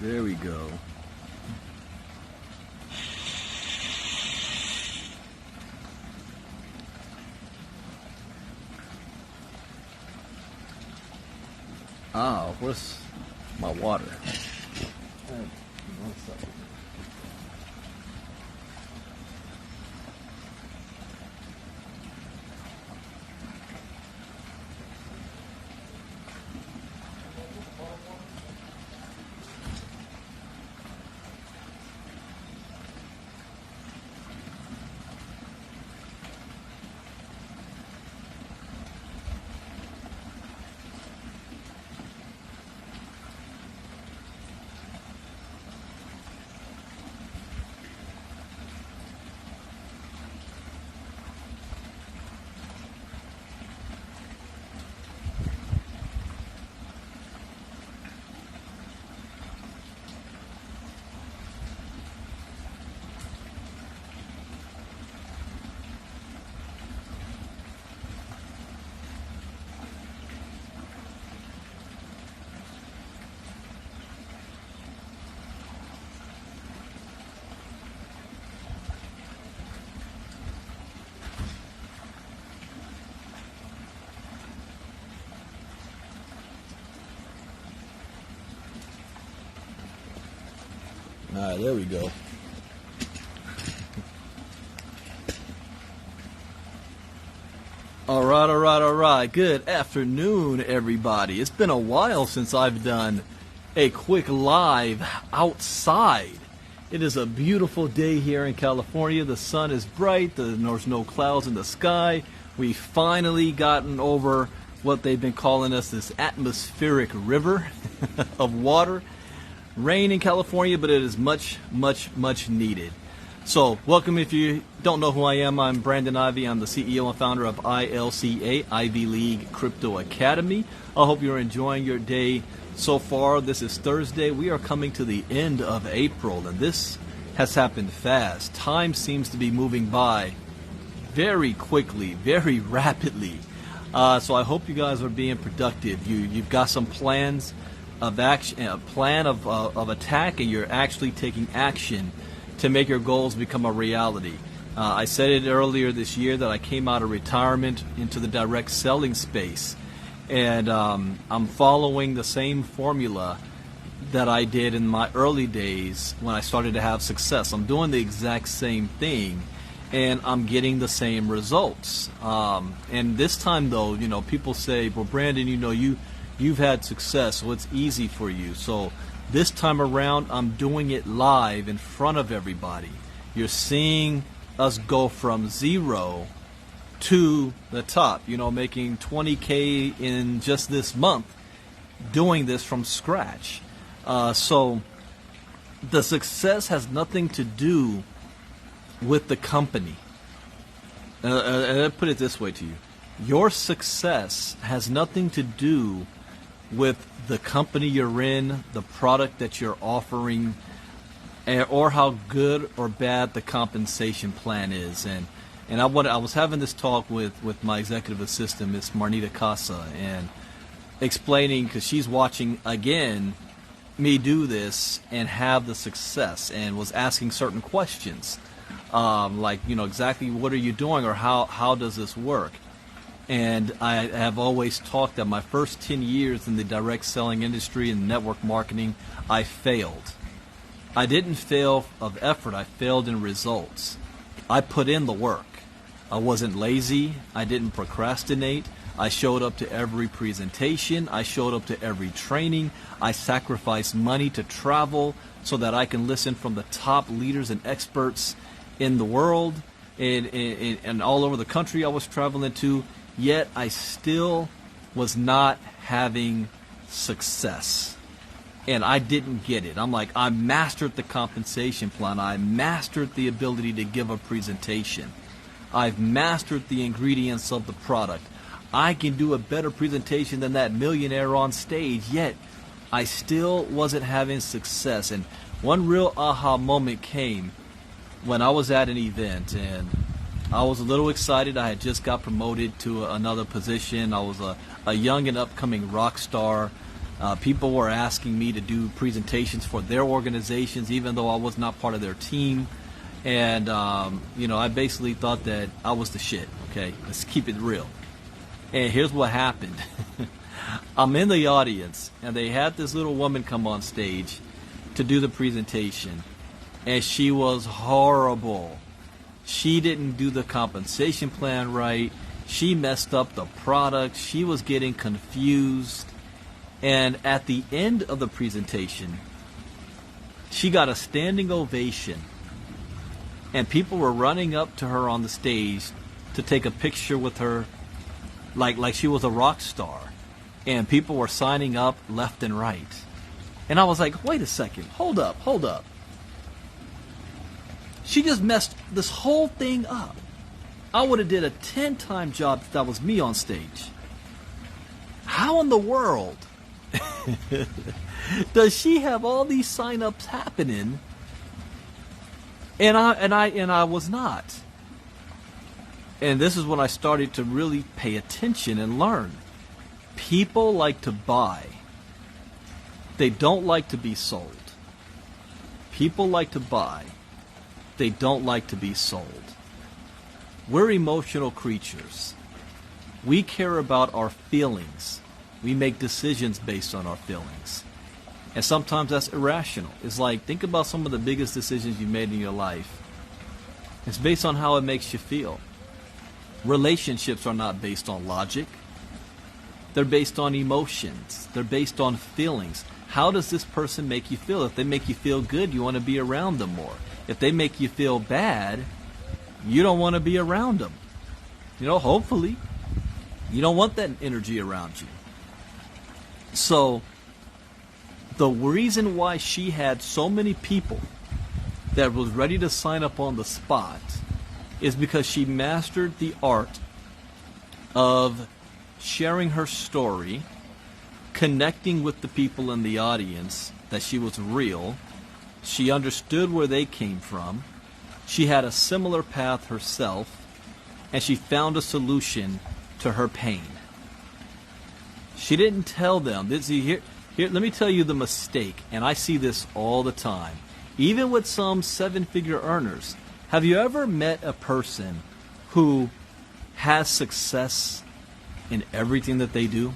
There we go. Ah, where's my water? One second. All right, there we go. All right. Good afternoon, everybody. It's been a while since I've done a quick live outside. It is a beautiful day here in California. The sun is bright. There's no clouds in the sky. We've finally gotten over what they've been calling us this atmospheric river of water. Rain in California, but it is much needed. So, welcome. If you don't know who I am, I'm Brandon Ivey. I'm the CEO and founder of ILCA, Ivy League Crypto Academy. I hope you're enjoying your day so far. This is Thursday. We are coming to the end of April, and this has happened fast. Time seems to be moving by very quickly, very rapidly. So I hope you guys are being productive. You've got some plans of action, a plan of attack, and you're actually taking action to make your goals become a reality. I said it earlier this year that I came out of retirement into the direct selling space, and I'm following the same formula that I did in my early days when I started to have success. I'm doing the exact same thing, and I'm getting the same results. And this time, though, people say, well, Brandon, you've had success, so it's easy for you. So this time around, I'm doing it live in front of everybody. You're seeing us go from zero to the top, making 20K in just this month, doing this from scratch. So the success has nothing to do with the company. And I'll put it this way to you. Your success has nothing to do with the company you're in, the product that you're offering, or how good or bad the compensation plan is. And I was having this talk with my executive assistant, Miss Marnita Casa, and explaining, because she's watching again me do this and have the success, and was asking certain questions, like exactly what are you doing, or how does this work? And I have always talked that my first 10 years in the direct selling industry and network marketing, I failed. I didn't fail of effort, I failed in results. I put in the work. I wasn't lazy, I didn't procrastinate. I showed up to every presentation, I showed up to every training. I sacrificed money to travel so that I can listen from the top leaders and experts in the world and all over the country I was traveling to. Yet I still was not having success. And I didn't get it. I'm like, I mastered the compensation plan. I mastered the ability to give a presentation. I've mastered the ingredients of the product. I can do a better presentation than that millionaire on stage, yet I still wasn't having success. And one real aha moment came when I was at an event, and I was a little excited. I had just got promoted to another position. I was a young and upcoming rock star. People were asking me to do presentations for their organizations, even though I was not part of their team. And, I basically thought that I was the shit. Okay, let's keep it real. And here's what happened. I'm in the audience, and they had this little woman come on stage to do the presentation, and she was horrible. She didn't do the compensation plan right. She messed up the product. She was getting confused. And at the end of the presentation, she got a standing ovation, and people were running up to her on the stage to take a picture with her like she was a rock star. And people were signing up left and right. And I was like, wait a second, hold up. She just messed this whole thing up. I would have did a 10-time job if that was me on stage. How in the world does she have all these sign-ups happening and I was not? And this is when I started to really pay attention and learn. People like to buy. They don't like to be sold. People like to buy. They don't like to be sold. We're emotional creatures. We care about our feelings. We make decisions based on our feelings. And sometimes that's irrational. It's like, think about some of the biggest decisions you made in your life. It's based on how it makes you feel. Relationships are not based on logic. They're based on emotions. They're based on feelings. How does this person make you feel? If they make you feel good, you want to be around them more. If they make you feel bad, you don't want to be around them. Hopefully, you don't want that energy around you. So, the reason why she had so many people that was ready to sign up on the spot is because she mastered the art of sharing her story, connecting with the people in the audience, that she was real. She understood where they came from. She had a similar path herself, and she found a solution to her pain. She didn't tell them. Here, let me tell you the mistake, and I see this all the time. Even with some seven-figure earners. Have you ever met a person who has success in everything that they do?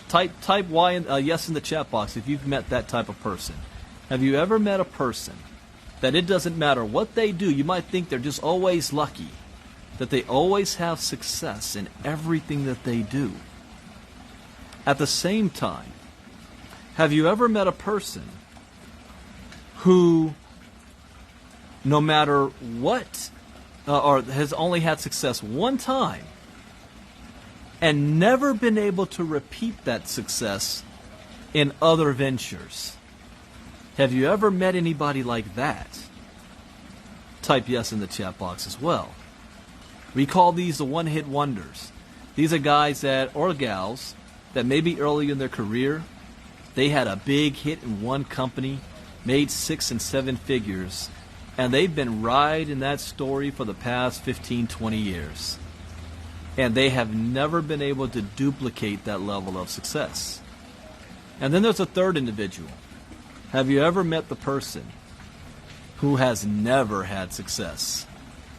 Type yes in the chat box if you've met that type of person. Have you ever met a person that it doesn't matter what they do, you might think they're just always lucky, that they always have success in everything that they do? At the same time, have you ever met a person who, no matter what, or has only had success one time and never been able to repeat that success in other ventures? Have you ever met anybody like that? Type yes in the chat box as well. We call these the one-hit wonders. These are guys or gals that maybe early in their career, they had a big hit in one company, made 6 and 7 figures, and they've been riding that story for the past 15, 20 years. And they have never been able to duplicate that level of success. And then there's a third individual. Have you ever met the person who has never had success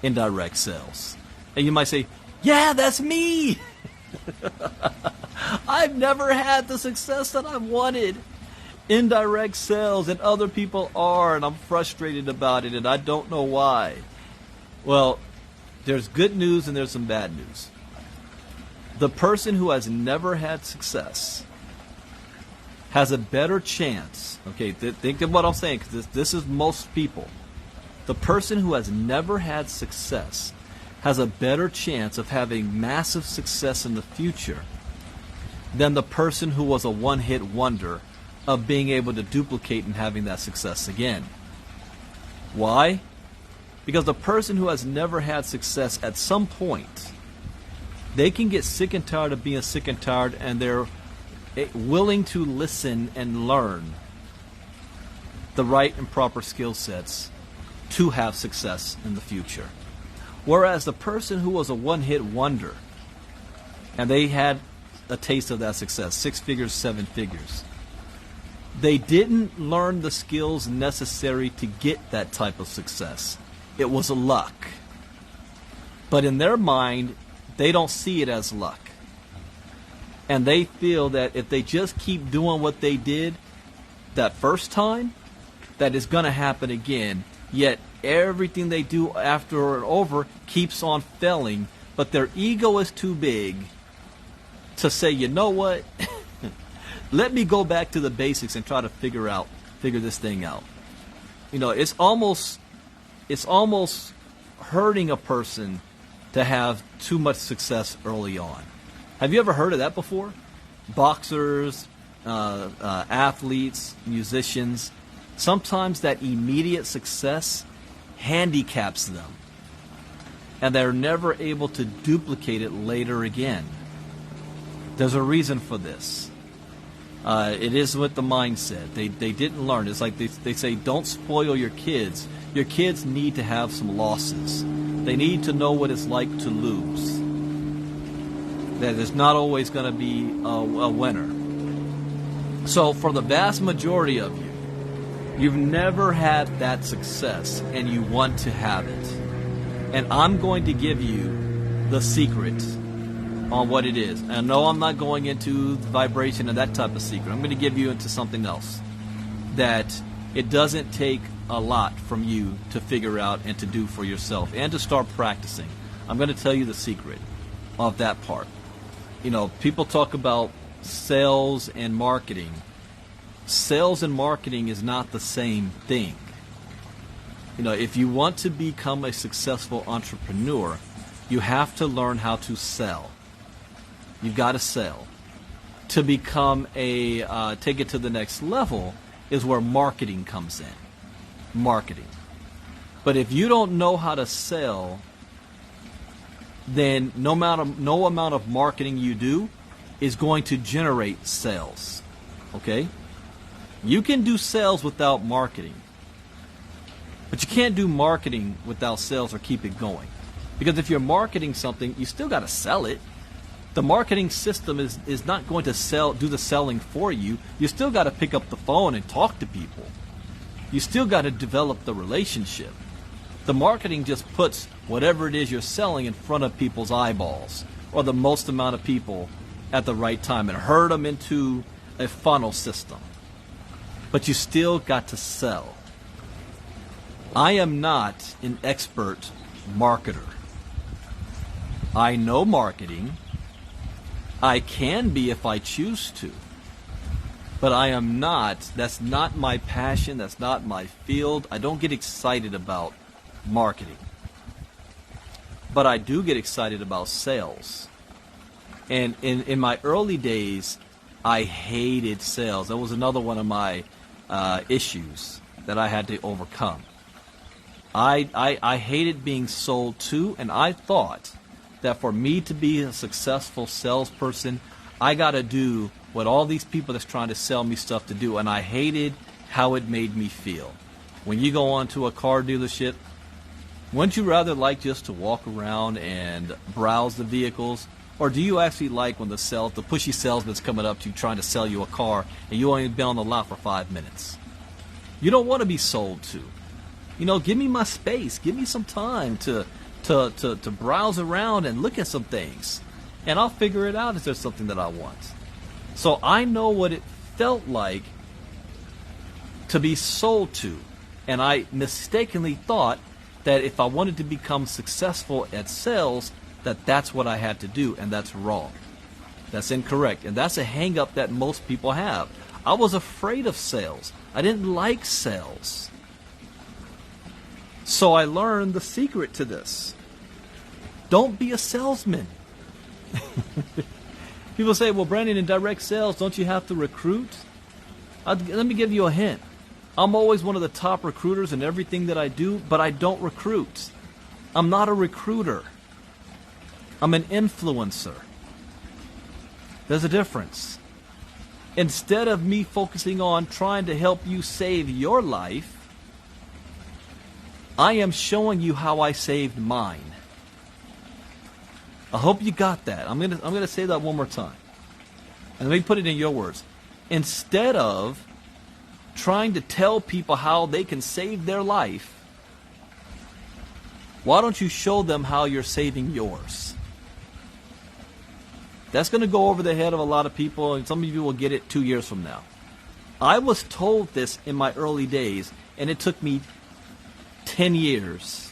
in direct sales? And you might say, yeah, that's me. I've never had the success that I've wanted in direct sales, and other people are, and I'm frustrated about it, and I don't know why. Well, there's good news and there's some bad news. The person who has never had success has a better chance. Okay, think of what I'm saying, because this is most people. The person who has never had success has a better chance of having massive success in the future than the person who was a one-hit wonder of being able to duplicate and having that success again. Why? Because the person who has never had success, at some point, they can get sick and tired of being sick and tired, and they're willing to listen and learn the right and proper skill sets to have success in the future. Whereas the person who was a one-hit wonder, and they had a taste of that success, 6 figures, 7 figures, they didn't learn the skills necessary to get that type of success. It was luck. But in their mind, they don't see it as luck. And they feel that if they just keep doing what they did that first time, that it's going to happen again. Yet everything they do after and over keeps on failing. But their ego is too big to say, you know what? Let me go back to the basics and try to figure this thing out. You know, it's almost hurting a person to have too much success early on. Have you ever heard of that before? Boxers, athletes, musicians, sometimes that immediate success handicaps them, and they're never able to duplicate it later again. There's a reason for this. It is with the mindset. They didn't learn. It's like they say, don't spoil your kids. Your kids need to have some losses. They need to know what it's like to lose. That there's not always going to be a winner. So for the vast majority of you, you've never had that success and you want to have it. And I'm going to give you the secret on what it is. And no, I'm not going into vibration and that type of secret. I'm going to give you into something else. That it doesn't take a lot from you to figure out and to do for yourself and to start practicing. I'm going to tell you the secret of that part. You know, people talk about sales and marketing. Sales and marketing is not the same thing. You know, if you want to become a successful entrepreneur, you have to learn how to sell. You've got to sell. To become take it to the next level is where marketing comes in. Marketing. But if you don't know how to sell, then no amount of marketing you do is going to generate sales. Okay? You can do sales without marketing. But you can't do marketing without sales or keep it going. Because if you're marketing something, you still got to sell it. The marketing system is not going to do the selling for you. You still got to pick up the phone and talk to people. You still got to develop the relationship. The marketing just puts whatever it is you're selling in front of people's eyeballs, or the most amount of people at the right time, and herd them into a funnel system. But you still got to sell. I am not an expert marketer. I know marketing. I can be if I choose to. But I am not. That's not my passion. That's not my field. I don't get excited about marketing. But I do get excited about sales. And in my early days, I hated sales. That was another one of my issues that I had to overcome. I hated being sold to, and I thought that for me to be a successful salesperson, I got to do what all these people that's trying to sell me stuff to do, and I hated how it made me feel. When you go onto a car dealership, wouldn't you rather like just to walk around and browse the vehicles? Or do you actually like when the pushy salesman's coming up to you trying to sell you a car and you only been on the lot for 5 minutes? You don't want to be sold to. You know, give me my space. Give me some time to browse around and look at some things. And I'll figure it out if there's something that I want. So I know what it felt like to be sold to. And I mistakenly thought that if I wanted to become successful at sales, that's what I had to do, and that's wrong. That's incorrect, and that's a hang-up that most people have. I was afraid of sales. I didn't like sales. So I learned the secret to this. Don't be a salesman. People say, well, Brandon, in direct sales, don't you have to recruit? Let me give you a hint. I'm always one of the top recruiters in everything that I do, but I don't recruit. I'm not a recruiter. I'm an influencer. There's a difference. Instead of me focusing on trying to help you save your life, I am showing you how I saved mine. I hope you got that. I'm gonna say that one more time. And let me put it in your words. Instead of trying to tell people how they can save their life, why don't you show them how you're saving yours? That's going to go over the head of a lot of people, and some of you will get it 2 years from now. I was told this in my early days, and it took me 10 years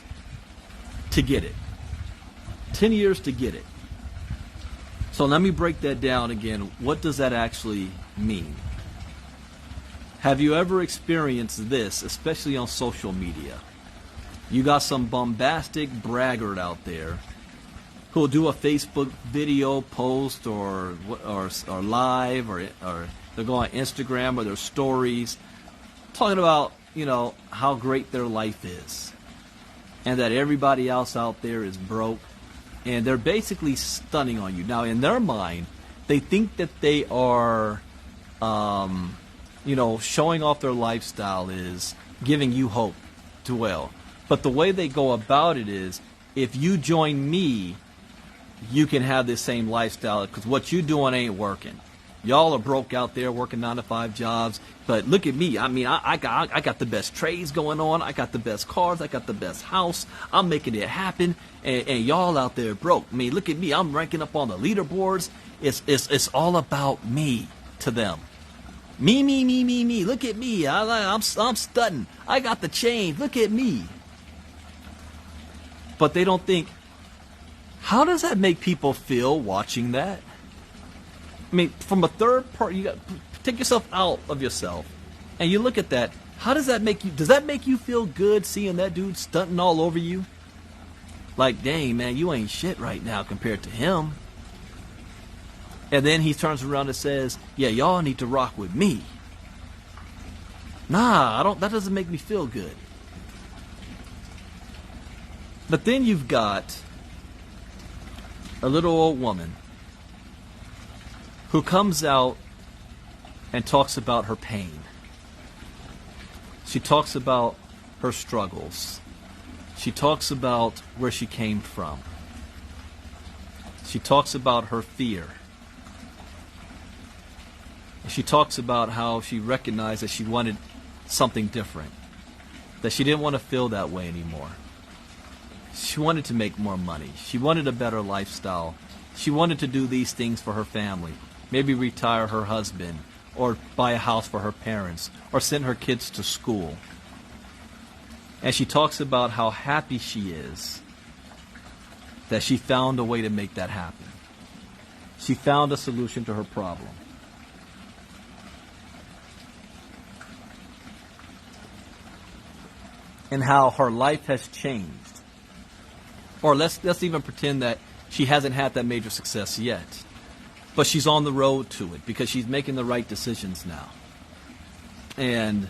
to get it. 10 years to get it. So let me break that down again. What does that actually mean? Have you ever experienced this, especially on social media? You got some bombastic braggart out there who'll do a Facebook video post or live or they'll go on Instagram or their stories talking about, how great their life is and that everybody else out there is broke, and they're basically stunning on you. Now, in their mind, they think that they are, showing off their lifestyle is giving you hope to dwell. But the way they go about it is, if you join me, you can have this same lifestyle because what you doing ain't working. Y'all are broke out there working 9-to-5 jobs, but look at me. I mean, I got the best trades going on. I got the best cars. I got the best house. I'm making it happen, and y'all out there broke. I mean, look at me. I'm ranking up on the leaderboards. It's all about me to them. Me. Look at me. I'm stunting. I got the change. Look at me. But they don't think, how does that make people feel watching that? I mean, from a third party, take yourself out of yourself, and you look at that. How does that make you? Does that make you feel good seeing that dude stunting all over you? Like, dang, man, you ain't shit right now compared to him. And then he turns around and says, yeah, y'all need to rock with me. Nah, that doesn't make me feel good. But then you've got a little old woman who comes out and talks about her pain. She talks about her struggles. She talks about where she came from. She talks about her fear. She talks about how she recognized that she wanted something different, that she didn't want to feel that way anymore. She wanted to make more money. She wanted a better lifestyle. She wanted to do these things for her family. Maybe retire her husband, or buy a house for her parents, or send her kids to school. And she talks about how happy she is that she found a way to make that happen. She found a solution to her problem. And how her life has changed. Or let's even pretend that she hasn't had that major success yet. But she's on the road to it because she's making the right decisions now. And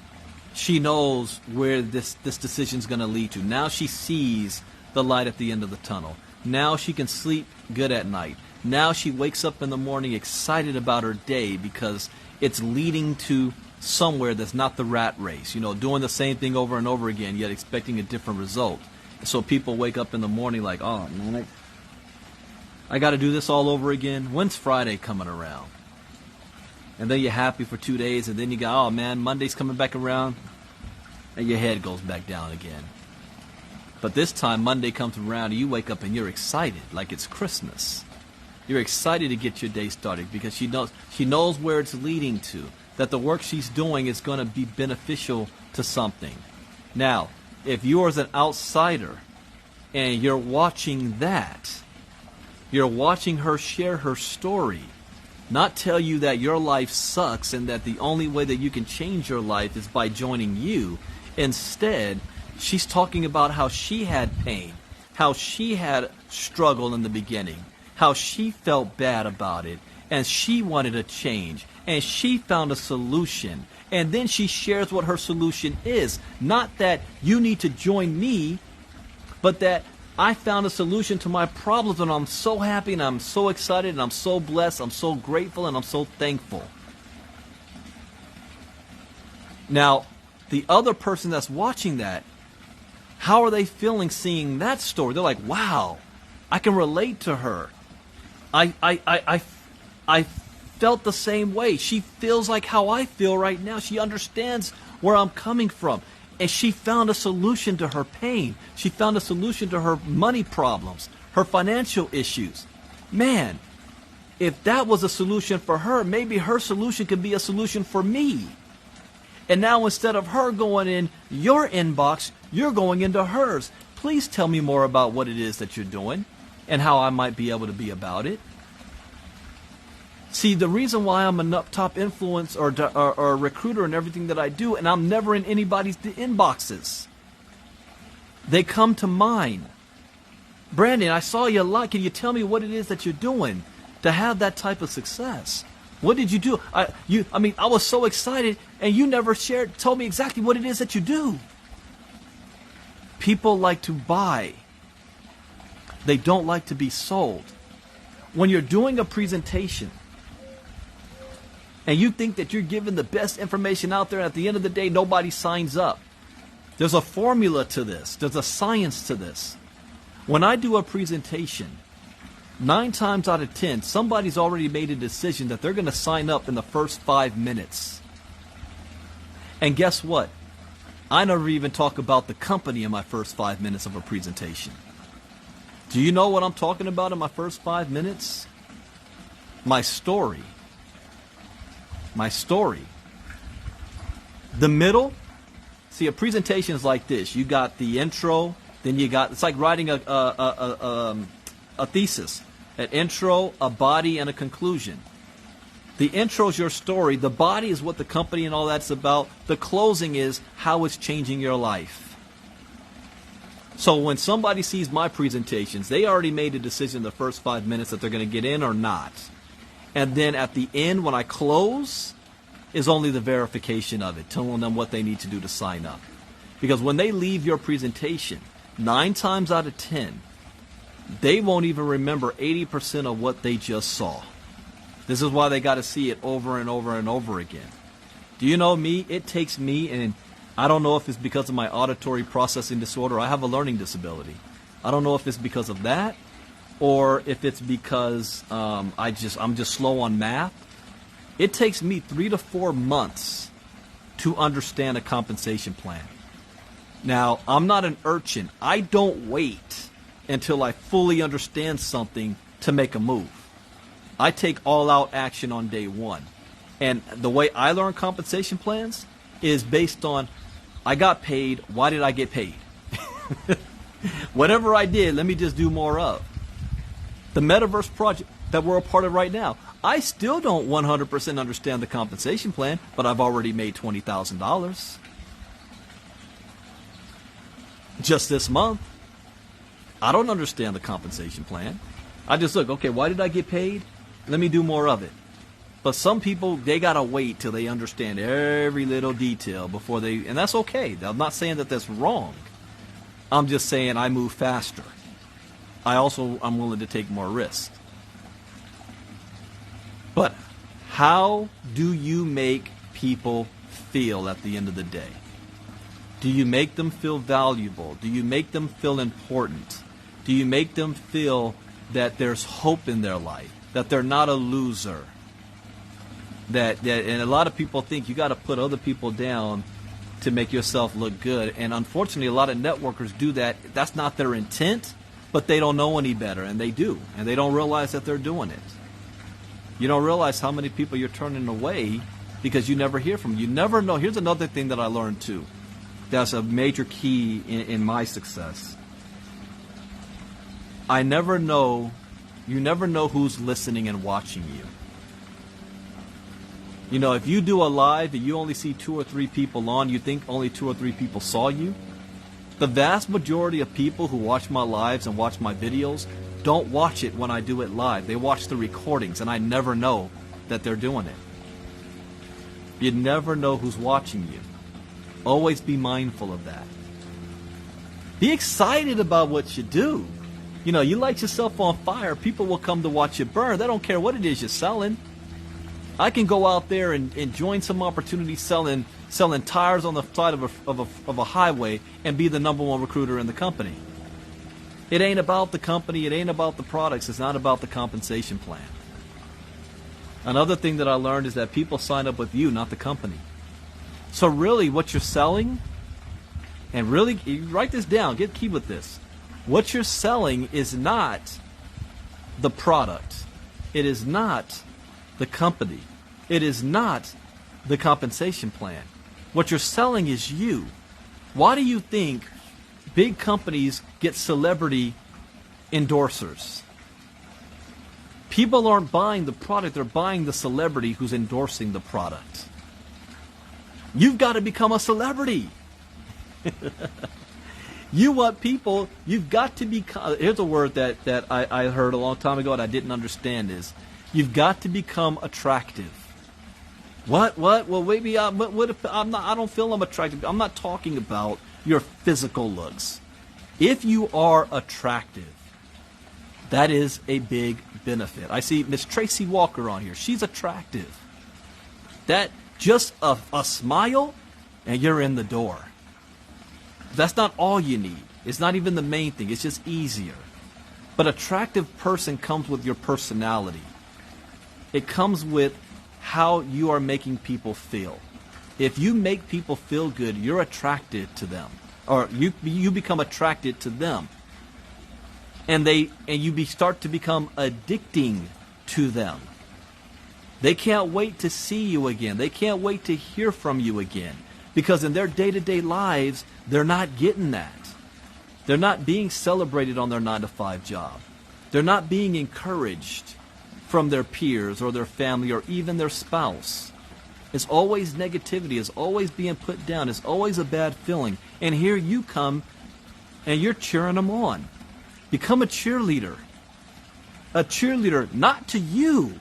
she knows where this decision's going to lead to. Now she sees the light at the end of the tunnel. Now she can sleep good at night. Now she wakes up in the morning excited about her day because it's leading to somewhere that's not the rat race. Doing the same thing over and over again, yet expecting a different result. So people wake up in the morning like, oh, man, I got to do this all over again. When's Friday coming around? And then you're happy for 2 days, and then you go, oh man, Monday's coming back around, and your head goes back down again. But this time, Monday comes around, and you wake up and you're excited, like it's Christmas. You're excited to get your day started because she knows where it's leading to, that the work she's doing is going to be beneficial to something. Now, if you're an outsider and you're watching that, you're watching her share her story, not tell you that your life sucks and that the only way that you can change your life is by joining you. Instead, she's talking about how she had pain, how she had struggle in the beginning, how she felt bad about it, and she wanted a change, and she found a solution. And then she shares what her solution is. Not that you need to join me, but that I found a solution to my problems, and I'm so happy, and I'm so excited, and I'm so blessed, I'm so grateful, and I'm so thankful. Now, the other person that's watching that, How are they feeling seeing that story? They're like, wow, I can relate to her. I felt the same way. She feels like how I feel right now. She understands where I'm coming from. And she found a solution to her pain. She found a solution to her money problems, her financial issues. Man, if that was a solution for her, maybe her solution could be a solution for me. And now instead of her going in your inbox, you're going into hers. Please tell me more about what it is that you're doing and how I might be able to be about it. See, the reason why I'm a top influence or a recruiter in everything that I do, and I'm never in anybody's inboxes. They come to mine. Brandon, I saw you a lot. Can you tell me what it is that you're doing to have that type of success? What did you do? I was so excited, and you never told me exactly what it is that you do. People like to buy. They don't like to be sold. When you're doing a presentation, and you think that you're giving the best information out there, and at the end of the day, nobody signs up. There's a formula to this. There's a science to this. When I do a presentation, 9 times out of 10, somebody's already made a decision that they're going to sign up in the first 5 minutes. And guess what? I never even talk about the company in my first 5 minutes of a presentation. Do you know what I'm talking about in my first 5 minutes? My story. My story. The middle, see, a presentation is like this. You got the intro, then you got, it's like writing a thesis. An intro, a body, and a conclusion. The intro is your story. The body is what the company and all that's about. The closing is how it's changing your life. So when somebody sees my presentations, they already made a decision the first 5 minutes that they're going to get in or not. And then at the end, when I close, is only the verification of it, telling them what they need to do to sign up. Because when they leave your presentation, 9 times out of 10, they won't even remember 80% of what they just saw. This is why they got to see it over and over and over again. Do you know me? It takes me, and I don't know if it's because of my auditory processing disorder. I have a learning disability. I don't know if it's because of that, or if it's because I'm just slow on math. It takes me 3 to 4 months to understand a compensation plan. Now, I'm not an urchin. I don't wait until I fully understand something to make a move. I take all-out action on day one. And the way I learn compensation plans is based on, I got paid, why did I get paid? Whatever I did, let me just do more of. The metaverse project that we're a part of right now, I still don't 100% understand the compensation plan, but I've already made $20,000 just this month. I don't understand the compensation plan. I just look, okay, why did I get paid? Let me do more of it. But some people, they got to wait till they understand every little detail before they, and that's okay. I'm not saying that that's wrong. I'm just saying I move faster. I'm willing to take more risks. But how do you make people feel at the end of the day? Do you make them feel valuable? Do you make them feel important? Do you make them feel that there's hope in their life, that they're not a loser? And a lot of people think you got to put other people down to make yourself look good. And unfortunately, a lot of networkers do that. That's not their intent, but they don't know any better, and they do. And they don't realize that they're doing it. You don't realize how many people you're turning away because you never hear from them. You never know. Here's another thing that I learned too. That's a major key in my success. You never know who's listening and watching you. You know, if you do a live and you only see 2 or 3 people on, you think only 2 or 3 people saw you. The vast majority of people who watch my lives and watch my videos don't watch it when I do it live. They watch the recordings, and I never know that they're doing it. You never know who's watching you. Always be mindful of that. Be excited about what you do. You know, you light yourself on fire, people will come to watch you burn. They don't care what it is you're selling. I can go out there and join some opportunity selling selling tires on the side of a highway and be the #1 recruiter in the company. It ain't about the company. It ain't about the products. It's not about the compensation plan. Another thing that I learned is that people sign up with you, not the company. So really what you're selling, and really write this down, get key with this. What you're selling is not the product. It is not the company. It is not the compensation plan. What you're selling is you. Why do you think big companies get celebrity endorsers? People aren't buying the product, they're buying the celebrity who's endorsing the product. You've got to become a celebrity. You want people, you've got to become, here's a word that I heard a long time ago and I didn't understand is, you've got to become attractive. What? Well, maybe what if I don't feel I'm attractive. I'm not talking about your physical looks. If you are attractive, that is a big benefit. I see Miss Tracy Walker on here. She's attractive. That just a smile and you're in the door. That's not all you need. It's not even the main thing. It's just easier. But attractive person comes with your personality. It comes with how you are making people feel. If you make people feel good, you're attracted to them, or you become attracted to them, and you start to become addicting to them. They can't wait to see you again. They can't wait to hear from you again, because in their day-to-day lives, they're not getting that. They're not being celebrated on their 9-to-5 job. They're not being encouraged from their peers or their family or even their spouse. It's always negativity. It's always being put down. It's always a bad feeling. And here you come and you're cheering them on. Become a cheerleader. A cheerleader not to you,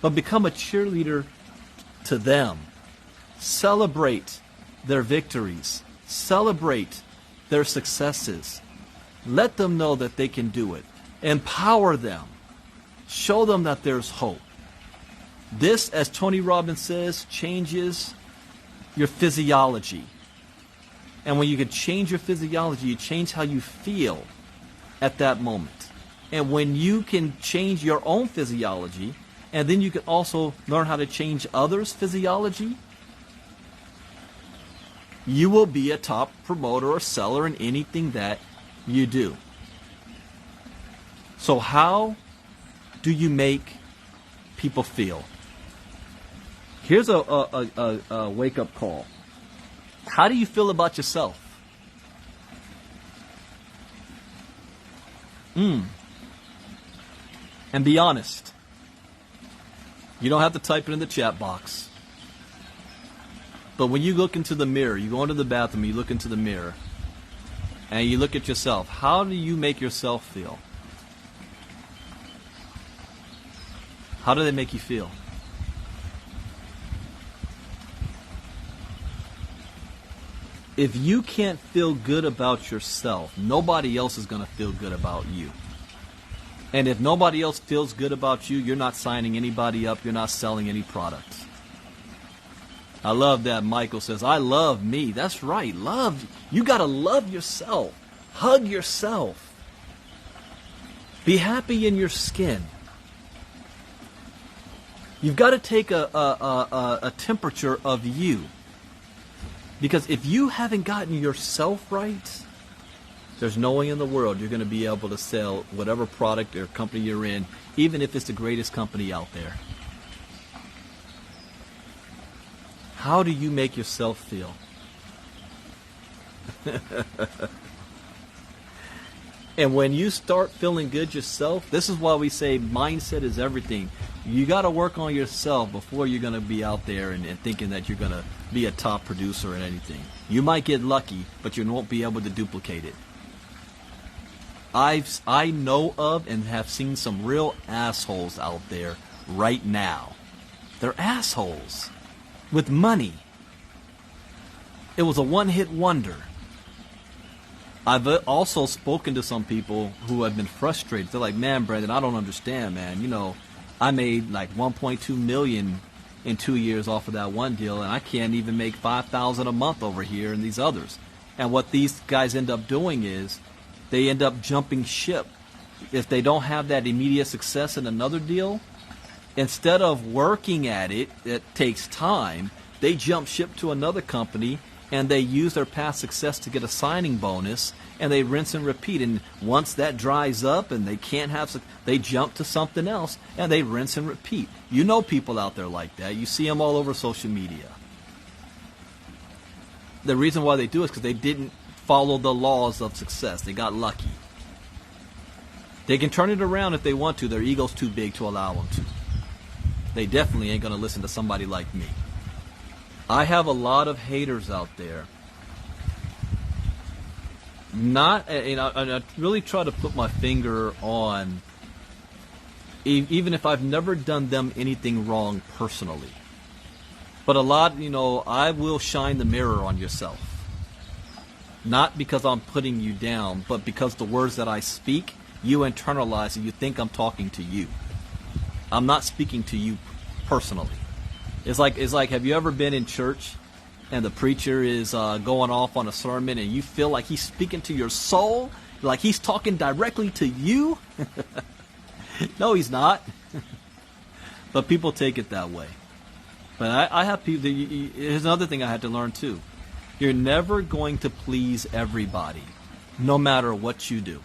but become a cheerleader to them. Celebrate their victories. Celebrate their successes. Let them know that they can do it. Empower them. Show them that there's hope. This, as Tony Robbins says, changes your physiology. And when you can change your physiology, you change how you feel at that moment. And when you can change your own physiology, and then you can also learn how to change others' physiology, you will be a top promoter or seller in anything that you do. So how do you make people feel? Here's a wake-up call. How do you feel about yourself? And be honest. You don't have to type it in the chat box. But when you look into the mirror, you go into the bathroom, you look into the mirror, and you look at yourself, how do you make yourself feel? How do they make you feel? If you can't feel good about yourself, nobody else is going to feel good about you. And if nobody else feels good about you, you're not signing anybody up. You're not selling any products. I love that Michael says, I love me. That's right. Love. You got to love yourself. Hug yourself. Be happy in your skin. You've got to take a temperature of you. Because if you haven't gotten yourself right, there's no way in the world you're going to be able to sell whatever product or company you're in, even if it's the greatest company out there. How do you make yourself feel? And when you start feeling good yourself, this is why we say mindset is everything. You got to work on yourself before you're going to be out there and thinking that you're going to be a top producer in anything. You might get lucky, but you won't be able to duplicate it. I know of and have seen some real assholes out there right now. They're assholes with money. It was a one-hit wonder. I've also spoken to some people who have been frustrated. They're like, man, Brandon, I don't understand, man. You know, I made like 1.2 million in 2 years off of that one deal, and I can't even make $5,000 a month over here in these others. And what these guys end up doing is they end up jumping ship. If they don't have that immediate success in another deal, instead of working at it, it takes time, they jump ship to another company and they use their past success to get a signing bonus, and they rinse and repeat. And once that dries up and they can't have, they jump to something else and they rinse and repeat. You know people out there like that. You see them all over social media. The reason why they do it is because they didn't follow the laws of success. They got lucky. They can turn it around if they want to. Their ego's too big to allow them to. They definitely ain't going to listen to somebody like me. I have a lot of haters out there. And I really try to put my finger on, even if I've never done them anything wrong personally. But a lot, I will shine the mirror on yourself. Not because I'm putting you down, but because the words that I speak, you internalize and you think I'm talking to you. I'm not speaking to you personally. It's like, have you ever been in church and the preacher is going off on a sermon and you feel like he's speaking to your soul, like he's talking directly to you? No, he's not. But people take it that way. But I have people. Here's another thing I had to learn too. You're never going to please everybody, no matter what you do.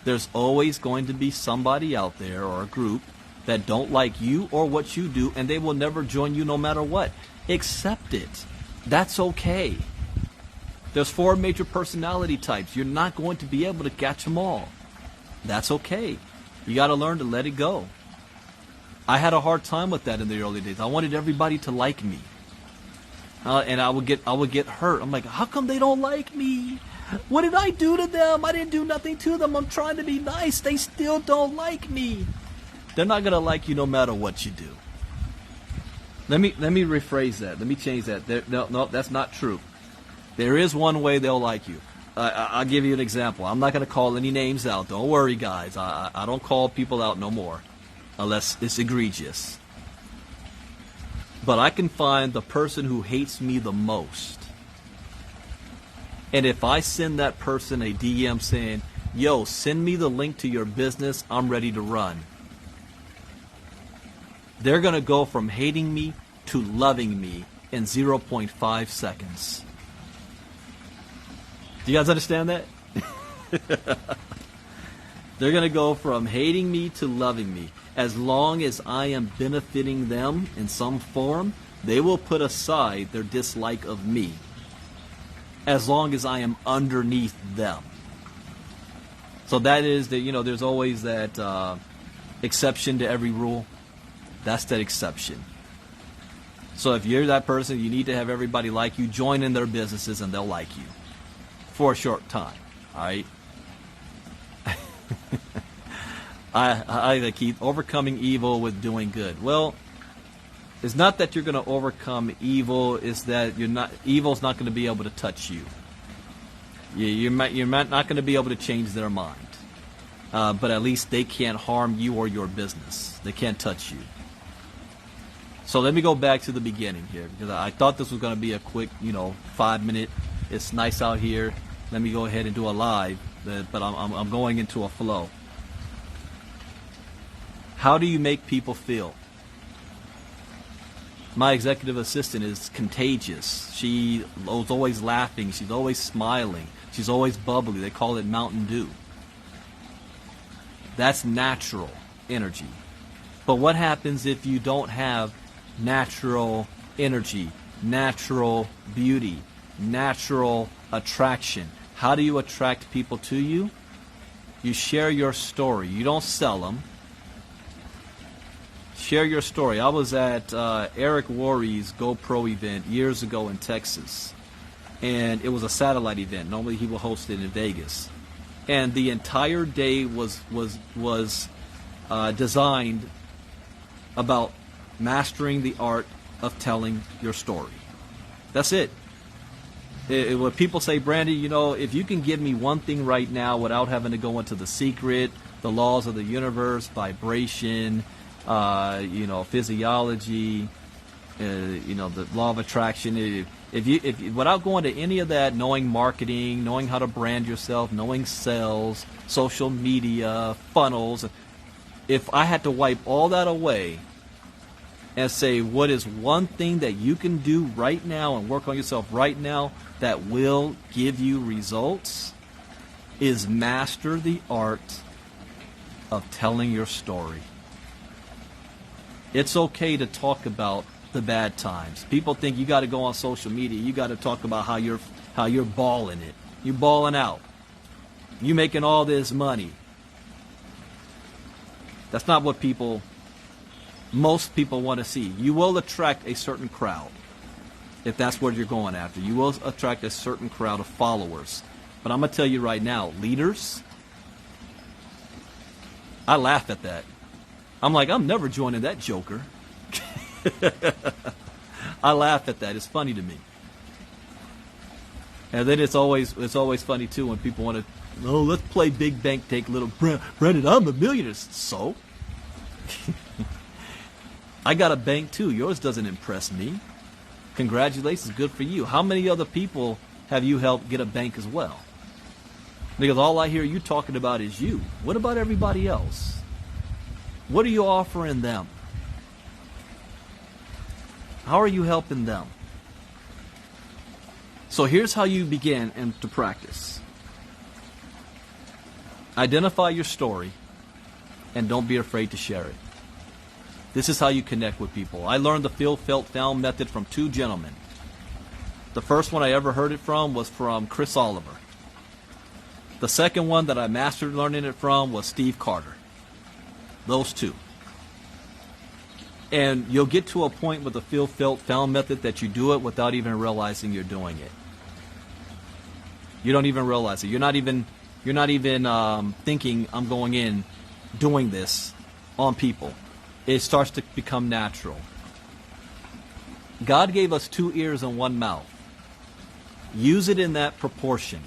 There's always going to be somebody out there or a group that don't like you or what you do, and they will never join you no matter what. Accept it. That's okay. There's 4 major personality types. You're not going to be able to catch them all. That's okay. You got to learn to let it go. I had a hard time with that in the early days. I wanted everybody to like me. And I would get hurt. I'm like, how come they don't like me? What did I do to them? I didn't do nothing to them. I'm trying to be nice. They still don't like me. They're not going to like you no matter what you do. Let me rephrase that. Let me change that. No, that's not true. There is one way they'll like you. I'll give you an example. I'm not going to call any names out. Don't worry, guys. I don't call people out no more unless it's egregious. But I can find the person who hates me the most. And if I send that person a DM saying, yo, send me the link to your business, I'm ready to run. They're going to go from hating me to loving me in 0.5 seconds. Do you guys understand that? They're going to go from hating me to loving me. As long as I am benefiting them in some form, they will put aside their dislike of me. As long as I am underneath them. So that is that, there's always that exception to every rule. That's that exception. So if you're that person, you need to have everybody like you. Join in their businesses and they'll like you. For a short time. Alright? I keep overcoming evil with doing good. Well, it's not that you're going to overcome evil. It's that evil's not going to be able to touch you. You're not going to be able to change their mind. But at least they can't harm you or your business. They can't touch you. So let me go back to the beginning here, because I thought this was going to be a quick, 5-minute. It's nice out here. Let me go ahead and do a live, but I'm going into a flow. How do you make people feel? My executive assistant is contagious. She was always laughing. She's always smiling. She's always bubbly. They call it Mountain Dew. That's natural energy. But what happens if you don't have natural energy, natural beauty, natural attraction? How do you attract people to you? You share your story. You don't sell them. Share your story. I was at Eric Worre's GoPro event years ago in Texas, and it was a satellite event. Normally he will host it in Vegas, and the entire day was designed about mastering the art of telling your story. That's it. When people say, Brandy, if you can give me one thing right now without having to go into the secret, the laws of the universe, vibration, physiology, The law of attraction. If you without going to any of that, knowing marketing, knowing how to brand yourself, knowing sales, social media, funnels, if I had to wipe all that away and say, what is one thing that you can do right now and work on yourself right now that will give you results, is master the art of telling your story. It's okay to talk about the bad times. People think you got to go on social media. You got to talk about how you're balling it. You're balling out. You making all this money. That's not what most people want to see. You will attract a certain crowd if that's what you're going after. You will attract a certain crowd of followers. But I'm going to tell you right now, leaders, I laugh at that. I'm like, I'm never joining that joker. I laugh at that. It's funny to me. And then it's always funny too when people want to, oh, let's play big bank, take little. Brandon, I'm a millionaire. So I got a bank too. Yours doesn't impress me. Congratulations, good for you. How many other people have you helped get a bank as well? Because all I hear you talking about is you. What about everybody else? What are you offering them? How are you helping them? So here's how you begin to practice. Identify your story and don't be afraid to share it. This is how you connect with people. I learned the feel, felt, found method from two gentlemen. The first one I ever heard it from was from Chris Oliver. The second one that I mastered learning it from was Steve Carter. Those two. And you'll get to a point with the feel, felt, found method that you do it without even realizing you're doing it. You don't even realize it. You're not even thinking I'm going in doing this on people. It starts to become natural. God gave us 2 ears and 1 mouth. Use it in that proportion.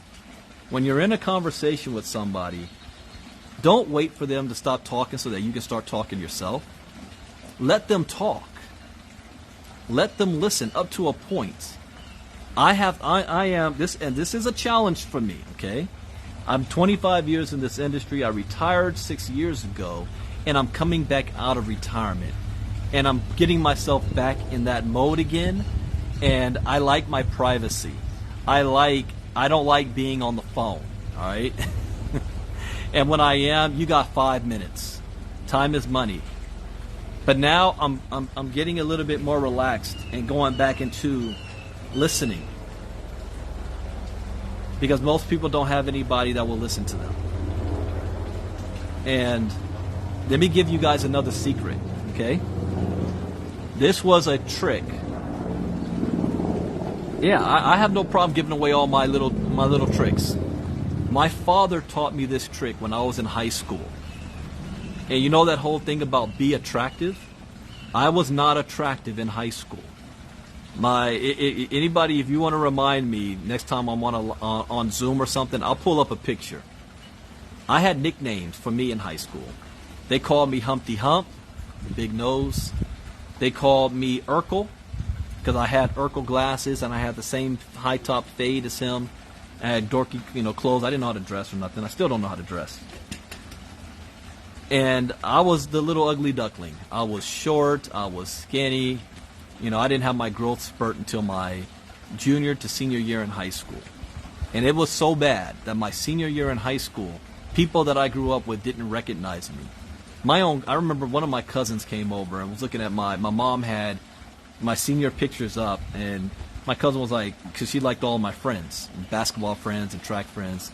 When you're in a conversation with somebody, don't wait for them to stop talking so that you can start talking yourself. Let them talk. Let them listen up to a point. I am this, and this is a challenge for me, okay? I'm 25 years in this industry. I retired 6 years ago, and I'm coming back out of retirement. And I'm getting myself back in that mode again, and I like my privacy. I don't like being on the phone, all right? And when I am, you got 5 minutes. Time is money. But now I'm getting a little bit more relaxed and going back into listening. Because most people don't have anybody that will listen to them. And let me give you guys another secret, okay? This was a trick. Yeah, I have no problem giving away all my little tricks. My father taught me this trick when I was in high school. And you know that whole thing about be attractive? I was not attractive in high school. Anybody, if you want to remind me next time I'm on Zoom or something, I'll pull up a picture. I had nicknames for me in high school. They called me Humpty Hump, big nose. They called me Urkel because I had Urkel glasses and I had the same high top fade as him. I had dorky, clothes. I didn't know how to dress or nothing. I still don't know how to dress. And I was the little ugly duckling. I was short. I was skinny. I didn't have my growth spurt until my junior to senior year in high school. And it was so bad that my senior year in high school, people that I grew up with didn't recognize me. I remember one of my cousins came over and was looking at my mom had my senior pictures up, and my cousin was like, because she liked all my friends, basketball friends and track friends.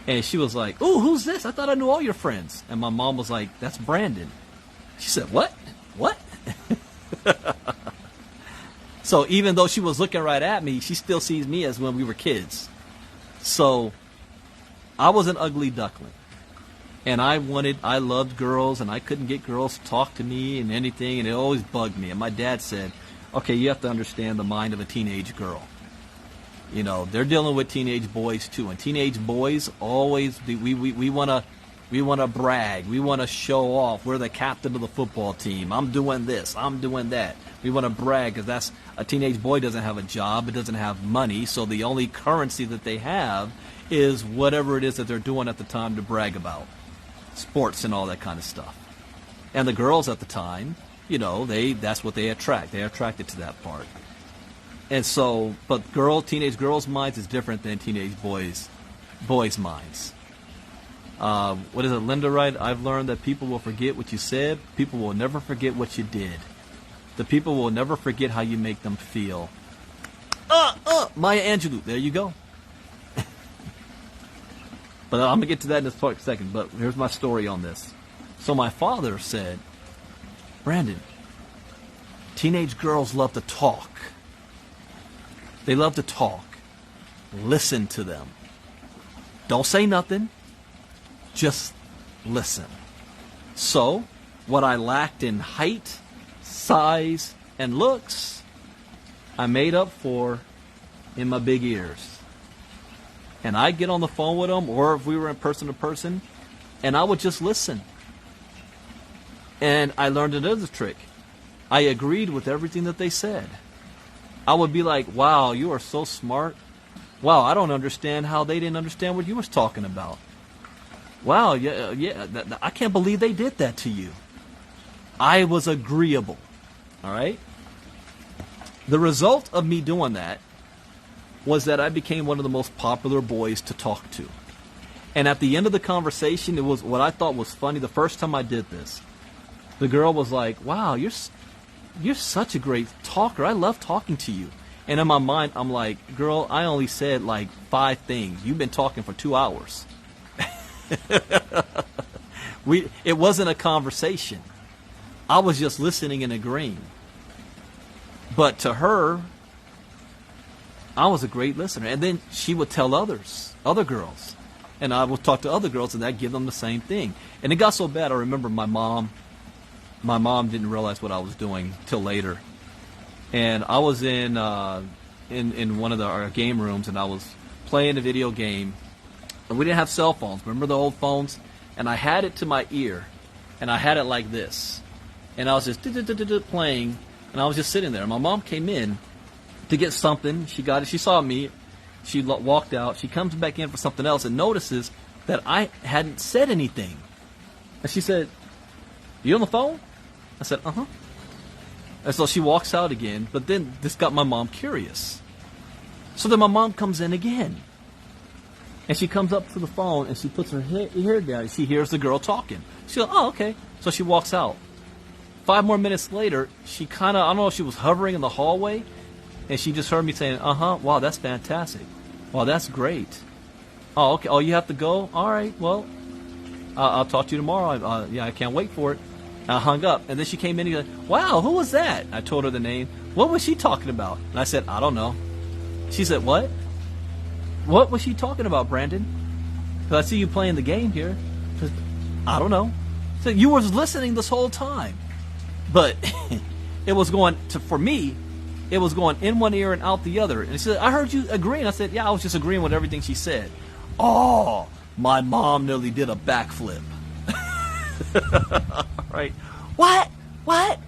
And she was like, "Ooh, who's this? I thought I knew all your friends." And my mom was like, "That's Brandon." She said, "What? What?" So even though she was looking right at me, she still sees me as when we were kids. So I was an ugly duckling. And I loved girls, and I couldn't get girls to talk to me and anything, and it always bugged me. And my dad said, "Okay, you have to understand the mind of a teenage girl. They're dealing with teenage boys too, and teenage boys always we want to brag, we want to show off. We're the captain of the football team. I'm doing this, I'm doing that. We want to brag because that's a teenage boy doesn't have a job, it doesn't have money, so the only currency that they have is whatever it is that they're doing at the time to brag about. Sports and all that kind of stuff. And the girls at the time, that's what they attract. They're attracted to that part. And so, but teenage girls' minds is different than teenage boys' minds. What is it, Linda, right? I've learned that people will forget what you said. People will never forget what you did. The people will never forget how you make them feel. Maya Angelou, there you go. But I'm going to get to that in a second. But here's my story on this. So my father said, Brandon, teenage girls love to talk. They love to talk. Listen to them. Don't say nothing. Just listen. So, what I lacked in height, size, and looks, I made up for in my big ears. And I'd get on the phone with them, or if we were in person to person, and I would just listen. And I learned another trick. I agreed with everything that they said. I would be like, wow, you are so smart. Wow, I don't understand how they didn't understand what you was talking about. Wow, yeah, I can't believe they did that to you. I was agreeable. All right? The result of me doing that was that I became one of the most popular boys to talk to. And at the end of the conversation, it was what I thought was funny. The first time I did this, the girl was like, wow, you're such a great talker. I love talking to you. And in my mind, I'm like, girl, I only said like 5 things. You've been talking for 2 hours. It wasn't a conversation. I was just listening and agreeing. But to her, I was a great listener. And then she would tell other girls. And I would talk to other girls, and I'd give them the same thing. And it got so bad, I remember my mom didn't realize what I was doing till later. And I was in one of our game rooms, and I was playing a video game. And we didn't have cell phones. Remember the old phones? And I had it to my ear, and I had it like this. And I was just playing, and I was just sitting there. My mom came in to get something. She got it. She saw me. She walked out. She comes back in for something else and notices that I hadn't said anything. And she said, "You on the phone?" I said, "Uh-huh." And so she walks out again, but then this got my mom curious. So then my mom comes in again. And she comes up to the phone, and she puts her hair down, and she hears the girl talking. She goes, "Oh, okay." So she walks out. 5 more minutes later, she kind of, I don't know if she was hovering in the hallway, and she just heard me saying, "Uh-huh, wow, that's fantastic. Wow, that's great. Oh, okay, oh, you have to go? All right, well, I'll talk to you tomorrow. Yeah, I can't wait for it." I hung up, and then she came in and goes, "Wow, who was that?" I told her the name. "What was she talking about?" And I said, "I don't know." She said, "What? What was she talking about, Brandon? Because I see you playing the game here." I said, "I don't know." I said, "You were listening this whole time." But it was going to, for me, it was going in one ear and out the other. And she said, "I heard you agreeing." I said, "Yeah, I was just agreeing with everything she said." Oh, my mom nearly did a backflip. Right? What?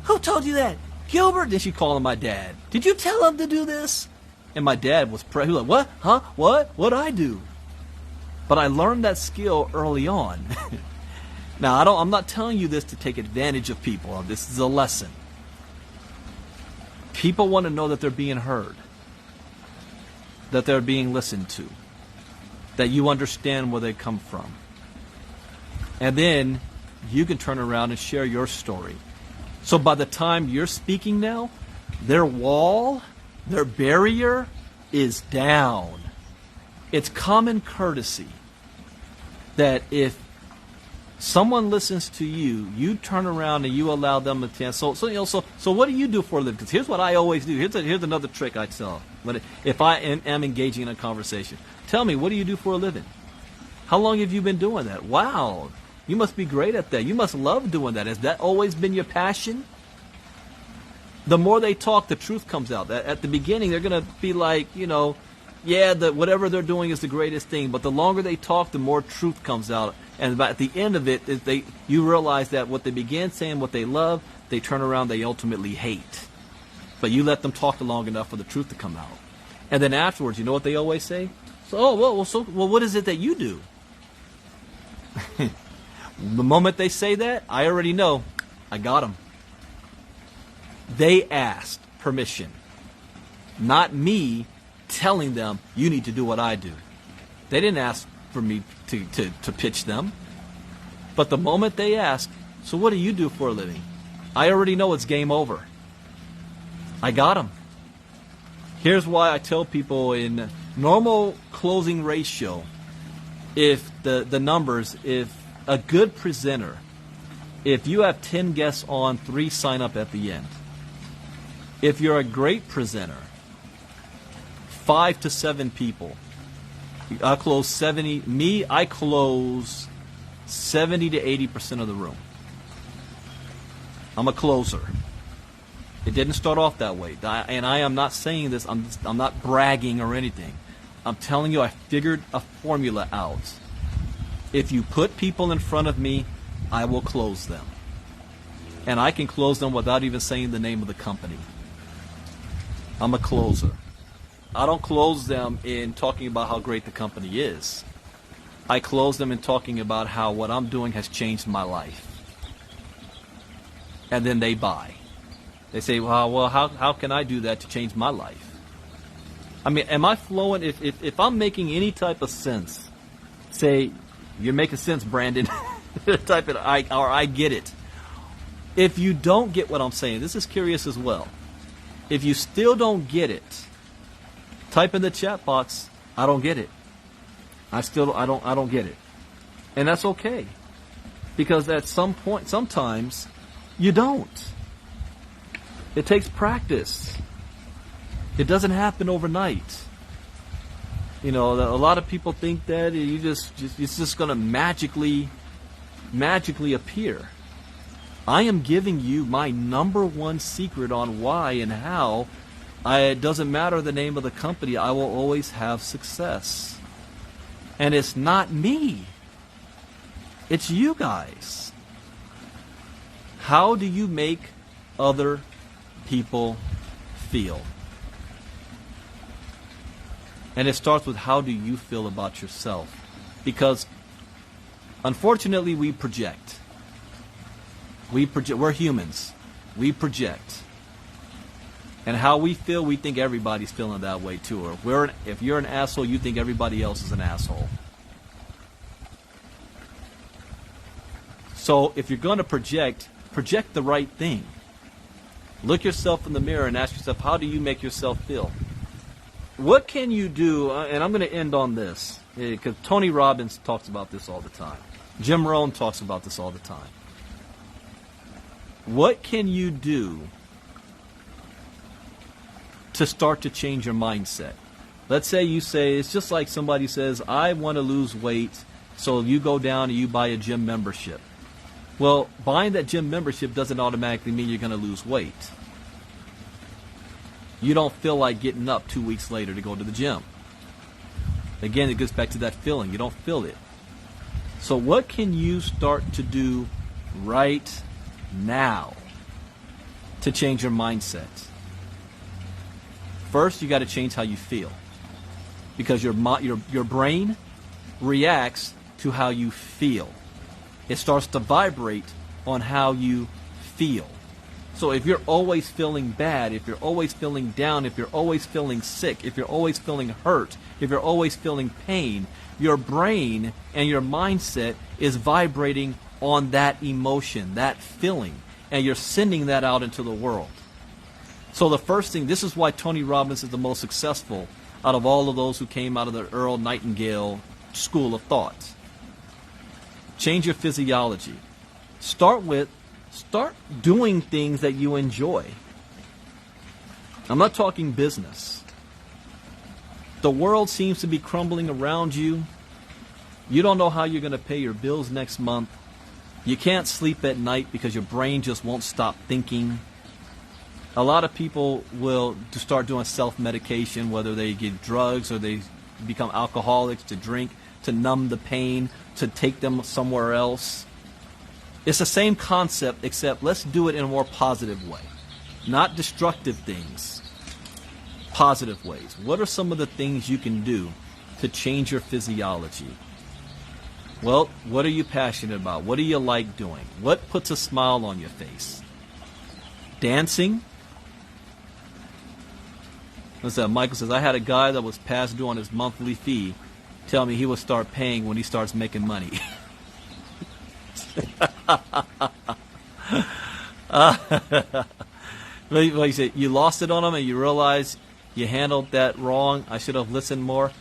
Who told you that? Gilbert? Then she called my dad. "Did you tell him to do this?" And my dad was he was like, "What? Huh? What? What'd I do?" But I learned that skill early on. Now, I'm not telling you this to take advantage of people. This is a lesson. People want to know that they're being heard, that they're being listened to, that you understand where they come from. And then you can turn around and share your story. So by the time you're speaking now, their wall, their barrier is down. It's common courtesy that if someone listens to you, you turn around and you allow them a chance. So what do you do for a living? Because here's what I always do. Here's another trick I tell. If I am engaging in a conversation, tell me, what do you do for a living? How long have you been doing that? Wow, you must be great at that. You must love doing that. Has that always been your passion? The more they talk, the truth comes out. At the beginning, they're going to be like, whatever they're doing is the greatest thing. But the longer they talk, the more truth comes out. And at the end of it, you realize that what they began saying, what they love, they turn around, they ultimately hate. But you let them talk long enough for the truth to come out. And then afterwards, you know what they always say? So, well, what is it that you do? The moment they say that, I already know. I got them. They asked permission. Not me telling them, you need to do what I do. They didn't ask for me to pitch them. But the moment they ask, so what do you do for a living? I already know it's game over. I got them. Here's why I tell people in normal closing ratio, if the numbers, if a good presenter, if you have 10 guests on, 3 sign up at the end. If you're a great presenter, 5 to 7 people. I close 70. Me, I close 70 to 80% of the room. I'm a closer. It didn't start off that way. And I am not saying this, I'm not bragging or anything. I'm telling you, I figured a formula out. If you put people in front of me, I will close them. And I can close them without even saying the name of the company. I'm a closer. I don't close them in talking about how great the company is. I close them in talking about how what I'm doing has changed my life. And then they buy. They say, well, how can I do that to change my life? I mean, am I flowing? If I'm making any type of sense, say, you're making sense, Brandon. Type it, I get it. If you don't get what I'm saying, this is curious as well. If you still don't get it, type in the chat box, I don't get it. I don't get it. And that's okay. Because at some point, sometimes, you don't. It takes practice. It doesn't happen overnight. You know, a lot of people think that it's just going to magically appear. I am giving you my number one secret on why and how. It doesn't matter the name of the company, I will always have success. And it's not me. It's you guys. How do you make other people feel? And it starts with how do you feel about yourself? Because unfortunately we project. We're humans. We project. And how we feel, we think everybody's feeling that way too. Or if you're an asshole, you think everybody else is an asshole. So if you're going to project the right thing. Look yourself in the mirror and ask yourself, how do you make yourself feel? What can you do, and I'm going to end on this, because Tony Robbins talks about this all the time. Jim Rohn talks about this all the time. What can you do to start to change your mindset? Let's say you say, it's just like somebody says, I want to lose weight, so you go down and you buy a gym membership. Well, buying that gym membership doesn't automatically mean you're going to lose weight. You don't feel like getting up 2 weeks later to go to the gym. Again, it goes back to that feeling. You don't feel it. So what can you start to do right now to change your mindset? First, you got to change how you feel. Because your brain reacts to how you feel. It starts to vibrate on how you feel. So if you're always feeling bad, if you're always feeling down, if you're always feeling sick, if you're always feeling hurt, if you're always feeling pain, your brain and your mindset is vibrating on that emotion, that feeling, and you're sending that out into the world. So the first thing, this is why Tony Robbins is the most successful out of all of those who came out of the Earl Nightingale school of thought. Change your physiology. Start doing things that you enjoy. I'm not talking business. The world seems to be crumbling around you. You don't know how you're going to pay your bills next month. You can't sleep at night because your brain just won't stop thinking. A lot of people will start doing self-medication, whether they get drugs or they become alcoholics, to drink, to numb the pain, to take them somewhere else. It's the same concept, except let's do it in a more positive way. Not destructive things, positive ways. What are some of the things you can do to change your physiology? Well, what are you passionate about? What do you like doing? What puts a smile on your face? Dancing? Michael says, I had a guy that was past due on his monthly fee tell me he will start paying when he starts making money. Like you said, you lost it on him and you realize you handled that wrong. I should have listened more.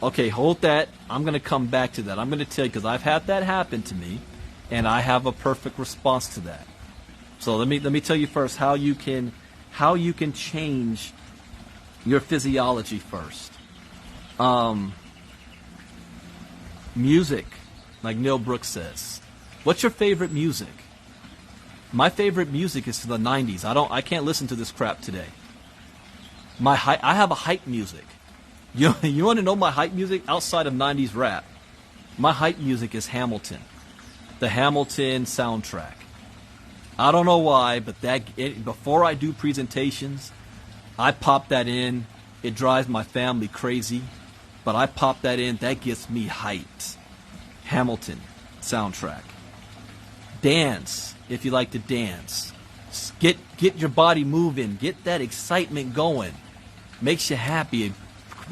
Okay, hold that. I'm going to come back to that. I'm going to tell you, because I've had that happen to me, and I have a perfect response to that. So let me tell you first how you can change your physiology first. Music, like Neil Brooks says. What's your favorite music? My favorite music is the 90s. I can't listen to this crap today. I have a hype music. You want to know my hype music outside of 90s rap? My hype music is Hamilton, the Hamilton soundtrack. I don't know why, but before I do presentations, I pop that in. It drives my family crazy, but I pop that in. That gets me hyped. Hamilton soundtrack. Dance, if you like to dance. Get your body moving. Get that excitement going. Makes you happy.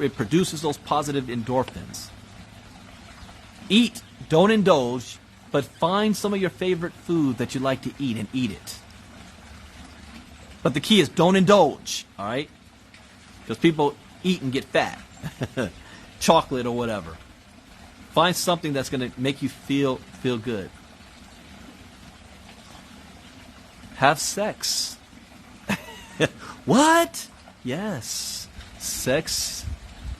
It produces those positive endorphins. Eat. Don't indulge, but find some of your favorite food that you like to eat and eat it. But the key is don't indulge, all right? Because people eat and get fat. Chocolate or whatever. Find something that's going to make you feel good. Have sex. What? Yes. Sex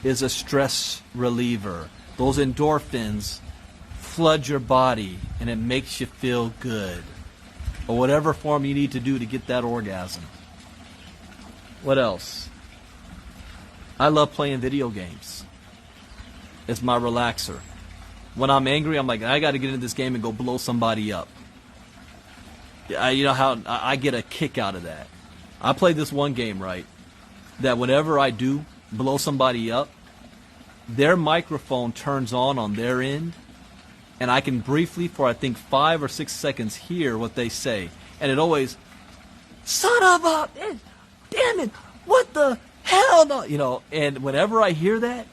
is a stress reliever. Those endorphins flood your body and it makes you feel good. Or whatever form you need to do to get that orgasm. What else? I love playing video games. It's my relaxer. When I'm angry, I'm like, I got to get into this game and go blow somebody up. You know how I get a kick out of that. I play this one game, right, that whenever I do blow somebody up, their microphone turns on their end, and I can briefly, for I think 5 or 6 seconds, hear what they say. And it always, son of a, damn it, what the hell, no, you know, and whenever I hear that,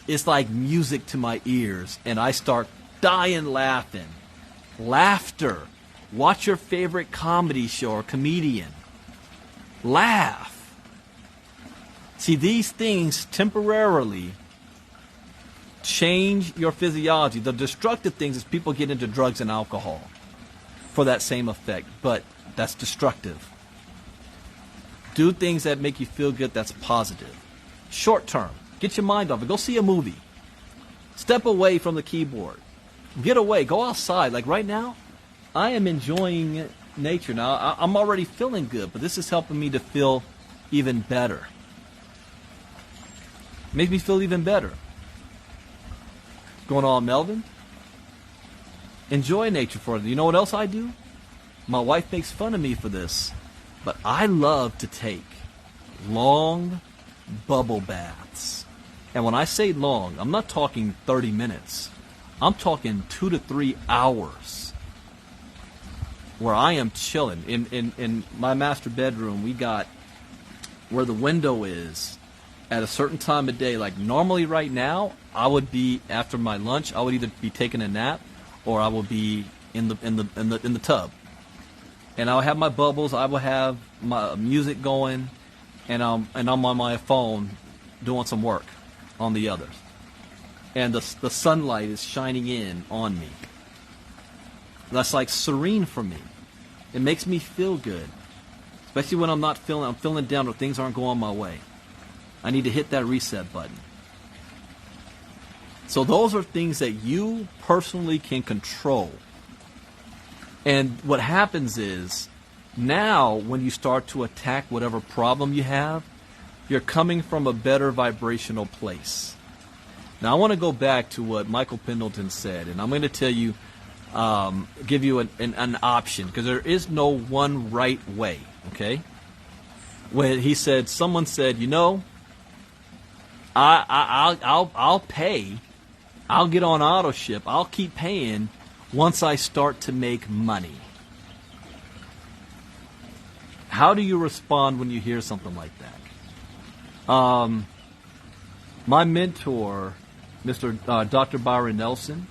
it's like music to my ears, and I start dying laughing. Laughter. Watch your favorite comedy show or comedian. Laugh. See, these things temporarily change your physiology. The destructive things is people get into drugs and alcohol for that same effect, but that's destructive. Do things that make you feel good, that's positive. Short term. Get your mind off it. Go see a movie. Step away from the keyboard. Get away. Go outside. Like right now, I am enjoying nature. Now, I'm already feeling good, but this is helping me to feel even better. Makes me feel even better. What's going on, Melvin? Enjoy nature for it. You know what else I do? My wife makes fun of me for this, but I love to take long bubble baths. And when I say long, I'm not talking 30 minutes. I'm talking 2 to 3 hours where I am chilling. In my master bedroom, we got where the window is at a certain time of day. Like normally right now, I would be, after my lunch, I would either be taking a nap or I will be in the tub. And I'll have my bubbles, I will have my music going, and I'm on my phone doing some work on the others. And the sunlight is shining in on me. That's like serene for me. It makes me feel good. Especially when I'm feeling down or things aren't going my way. I need to hit that reset button. So those are things that you personally can control. And what happens is, now when you start to attack whatever problem you have, you're coming from a better vibrational place. Now I want to go back to what Michael Pendleton said, and I'm going to tell you give you an option, because there is no one right way. Okay. When he said, someone said, I'll pay. I'll get on auto ship. I'll keep paying once I start to make money. How do you respond when you hear something like that? My mentor, Dr. Byron Nelson,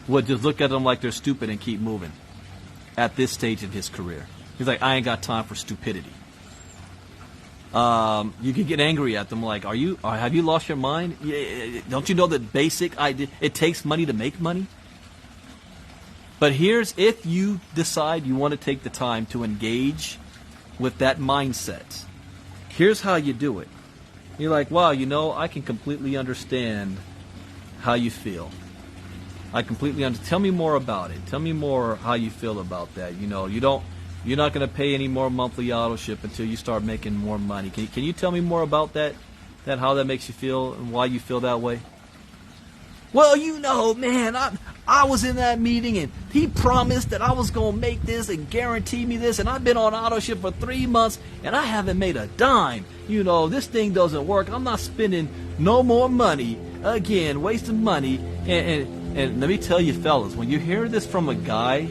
would just look at them like they're stupid and keep moving at this stage of his career. He's like, I ain't got time for stupidity. You can get angry at them like, have you lost your mind? Don't you know the basic idea? It takes money to make money. But if you decide you want to take the time to engage with that mindset, here's how you do it. You're like, wow, I can completely understand how you feel. I completely understand. Tell me more about it. Tell me more how you feel about that. You're not going to pay any more monthly auto ship until you start making more money. Can you tell me more about that how that makes you feel and why you feel that way? Well, man, I was in that meeting and he promised that I was going to make this and guarantee me this, and I've been on auto ship for 3 months and I haven't made a dime. This thing doesn't work. I'm not spending no more money. Again, wasting money. And let me tell you, fellas, when you hear this from a guy,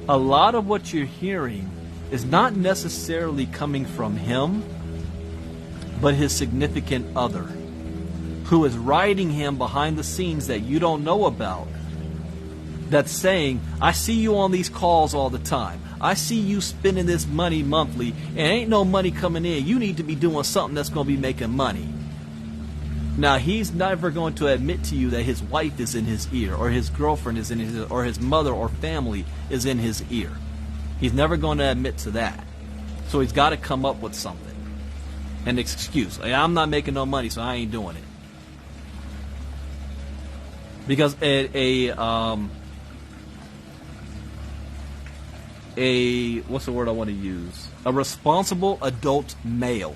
a lot of what you're hearing is not necessarily coming from him, but his significant other, who is riding him behind the scenes that you don't know about, that's saying, I see you on these calls all the time. I see you spending this money monthly, and ain't no money coming in. You need to be doing something that's going to be making money. Now, he's never going to admit to you that his wife is in his ear, or his girlfriend is in his ear, or his mother or family is in his ear. He's never going to admit to that. So he's got to come up with something, an excuse. Like, I'm not making no money, so I ain't doing it. Because what's the word I want to use? A responsible adult male,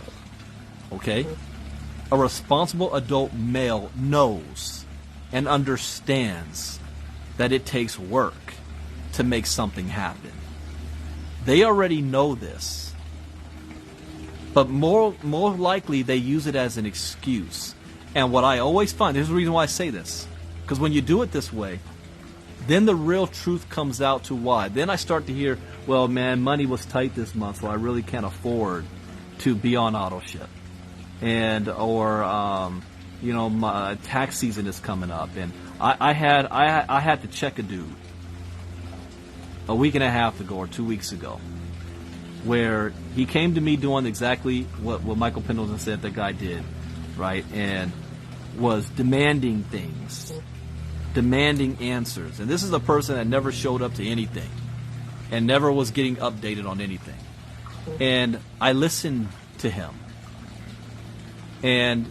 okay? A responsible adult male knows and understands that it takes work to make something happen. They already know this. But more likely they use it as an excuse. And what I always find, there's a reason why I say this, because when you do it this way, then the real truth comes out to why. Then I start to hear, well, man, money was tight this month, so I really can't afford to be on auto ship. My tax season is coming up, and I had to check a dude a week and a half ago or 2 weeks ago, where he came to me doing exactly what Michael Pendleton said the guy did, right? And was demanding things, demanding answers. And this is a person that never showed up to anything and never was getting updated on anything. And I listened to him. And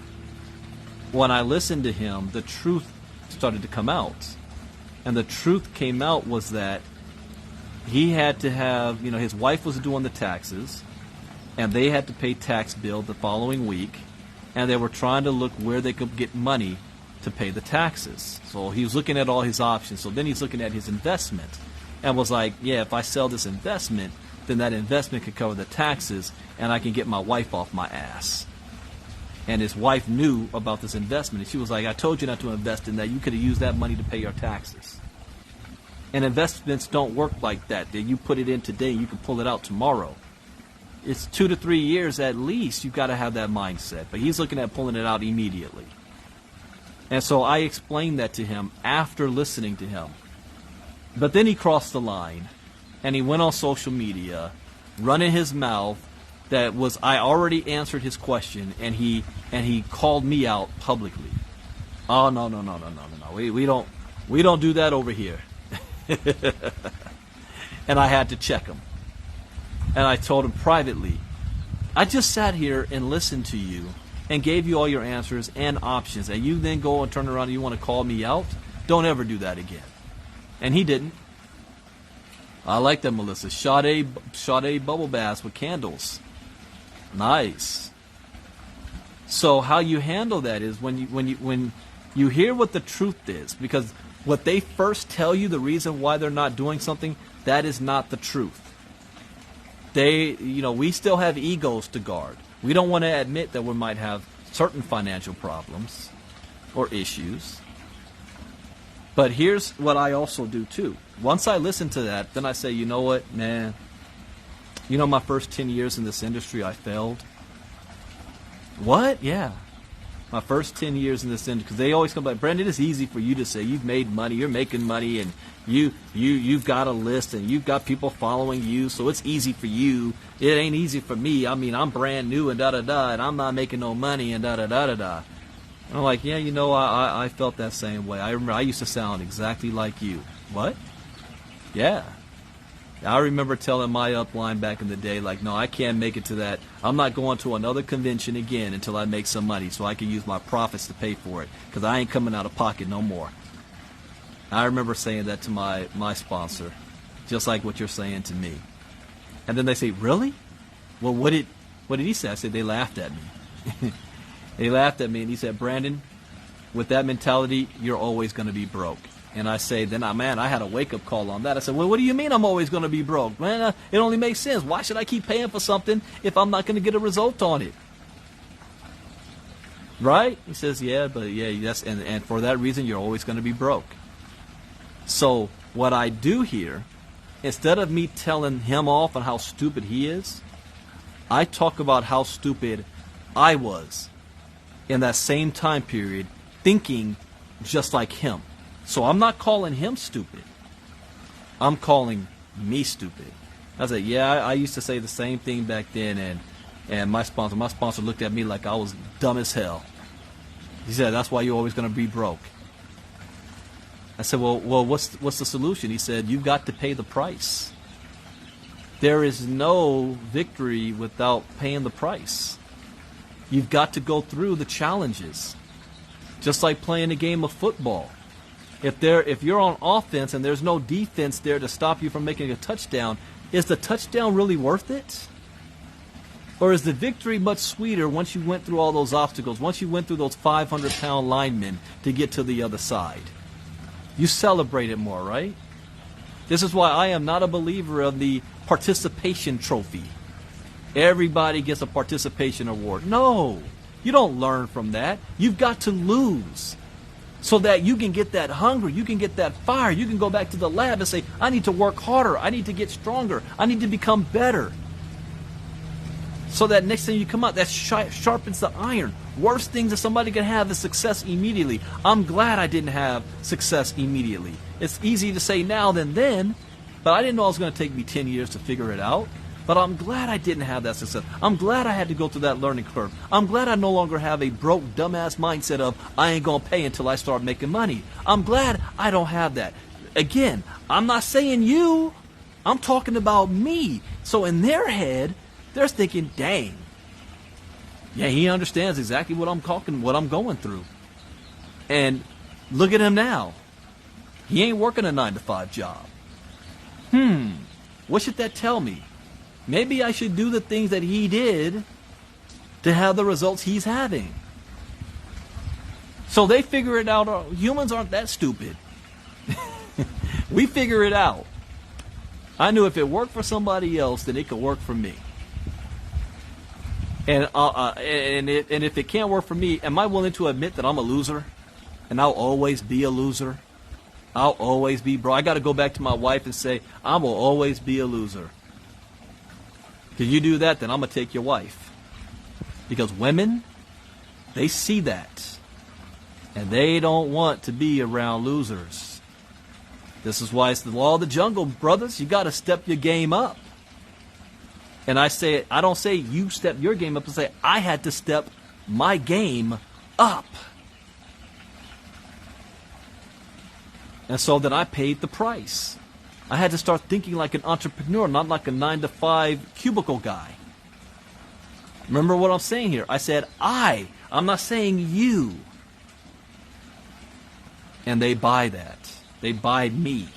when I listened to him, the truth started to come out. And the truth came out was that he had to have, his wife was doing the taxes, and they had to pay tax bill the following week, and they were trying to look where they could get money to pay the taxes. So he was looking at all his options. So then he's looking at his investment and was like, yeah, if I sell this investment, then that investment could cover the taxes, and I can get my wife off my ass. And his wife knew about this investment, and she was like, I told you not to invest in that. You could have used that money to pay your taxes. And investments don't work like that. That you put it in today, you can pull it out tomorrow. It's 2 to 3 years at least. You've got to have that mindset. But he's looking at pulling it out immediately. And so I explained that to him after listening to him. But then he crossed the line, and he went on social media, running his mouth. I already answered his question, and he called me out publicly. Oh, no. We don't do that over here. And I had to check him. And I told him privately, I just sat here and listened to you and gave you all your answers and options, and you then go and turn around and you want to call me out? Don't ever do that again. And he didn't. I like that, Melissa. Sade bubble baths with candles. Nice. So how you handle that is when you hear what the truth is, because what they first tell you, the reason why they're not doing something, that is not the truth. We still have egos to guard. We don't want to admit that we might have certain financial problems or issues. But here's what I also do too. Once I listen to that, then I say, you know what, man? My first 10 years in this industry, I failed. What? Yeah. My first 10 years in this industry, because they always come back, Brandon, it's easy for you to say you've made money, you're making money, and you've got a list, and you've got people following you, so it's easy for you. It ain't easy for me. I mean, I'm brand new and da-da-da, and I'm not making no money and da-da-da-da-da. And I'm like, yeah, I felt that same way. I remember I used to sound exactly like you. What? Yeah. I remember telling my upline back in the day, like, no, I can't make it to that. I'm not going to another convention again until I make some money so I can use my profits to pay for it, because I ain't coming out of pocket no more. I remember saying that to my sponsor, just like what you're saying to me. And then they say, really? Well, what did he say? I said, they laughed at me. They laughed at me, and he said, Brandon, with that mentality, you're always going to be broke. And I say, I had a wake-up call on that. I said, well, what do you mean I'm always going to be broke? Man, it only makes sense. Why should I keep paying for something if I'm not going to get a result on it? Right? He says, yes, and for that reason, you're always going to be broke. So what I do here, instead of me telling him off on how stupid he is, I talk about how stupid I was in that same time period, thinking just like him. So I'm not calling him stupid. I'm calling me stupid. I said, I used to say the same thing back then, and my sponsor looked at me like I was dumb as hell. He said, that's why you're always going to be broke. I said, well, what's the solution? He said, you've got to pay the price. There is no victory without paying the price. You've got to go through the challenges. Just like playing a game of football. If you're on offense and there's no defense there to stop you from making a touchdown, is the touchdown really worth it? Or is the victory much sweeter once you went through all those obstacles, once you went through those 500-pound linemen to get to the other side? You celebrate it more, right? This is why I am not a believer of the participation trophy. Everybody gets a participation award. No, you don't learn from that. You've got to lose so that you can get that hunger, you can get that fire, you can go back to the lab and say, I need to work harder, I need to get stronger, I need to become better. So that next thing you come out, that sharpens the iron. Worst things that somebody can have is success immediately. I'm glad I didn't have success immediately. It's easy to say now than then, but I didn't know it was going to take me 10 years to figure it out. But I'm glad I didn't have that success. I'm glad I had to go through that learning curve. I'm glad I no longer have a broke, dumbass mindset of, I ain't going to pay until I start making money. I'm glad I don't have that. Again, I'm not saying you. I'm talking about me. So in their head, they're thinking, dang. Yeah, he understands exactly what I'm going through. And look at him now. He ain't working a 9-to-5 job. What should that tell me? Maybe I should do the things that he did to have the results he's having. So they figure it out. Humans aren't that stupid. We figure it out. I knew if it worked for somebody else, then it could work for me. And if it can't work for me, am I willing to admit that I'm a loser? And I'll always be a loser? I'll always be, bro. I got to go back to my wife and say, I will always be a loser. If you do that, then I'm going to take your wife. Because women, they see that. And they don't want to be around losers. This is why it's the law of the jungle, brothers. You got to step your game up. And I don't say you step your game up. I say I had to step my game up. And so then I paid the price. I had to start thinking like an entrepreneur, not like a 9-to-5 cubicle guy. Remember what I'm saying here. I said I'm not saying you. And they buy that. They buy me.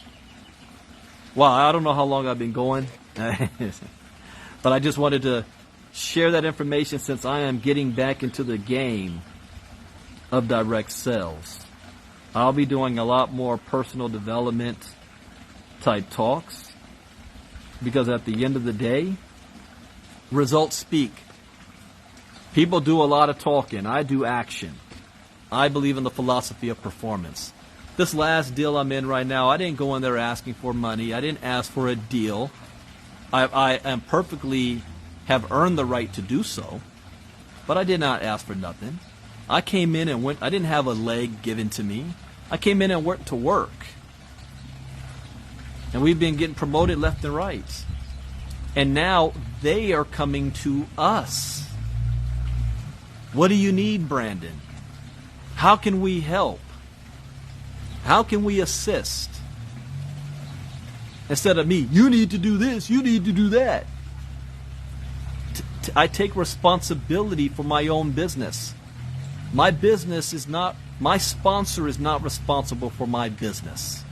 Wow, I don't know how long I've been going. But I just wanted to share that information since I am getting back into the game of direct sales. I'll be doing a lot more personal development type talks, because at the end of the day, results speak. People do a lot of talking. I do action. I believe in the philosophy of performance. This last deal I'm in right now, I didn't go in there asking for money. I didn't ask for a deal. I am perfectly have earned the right to do so, but I did not ask for nothing. I came in and went. I didn't have a leg given to me. I came in and went to work. And we've been getting promoted left and right. And now they are coming to us. What do you need, Brandon? How can we help? How can we assist? Instead of me, you need to do this, you need to do that. I take responsibility for my own business. My business is not, my sponsor is not responsible for my business.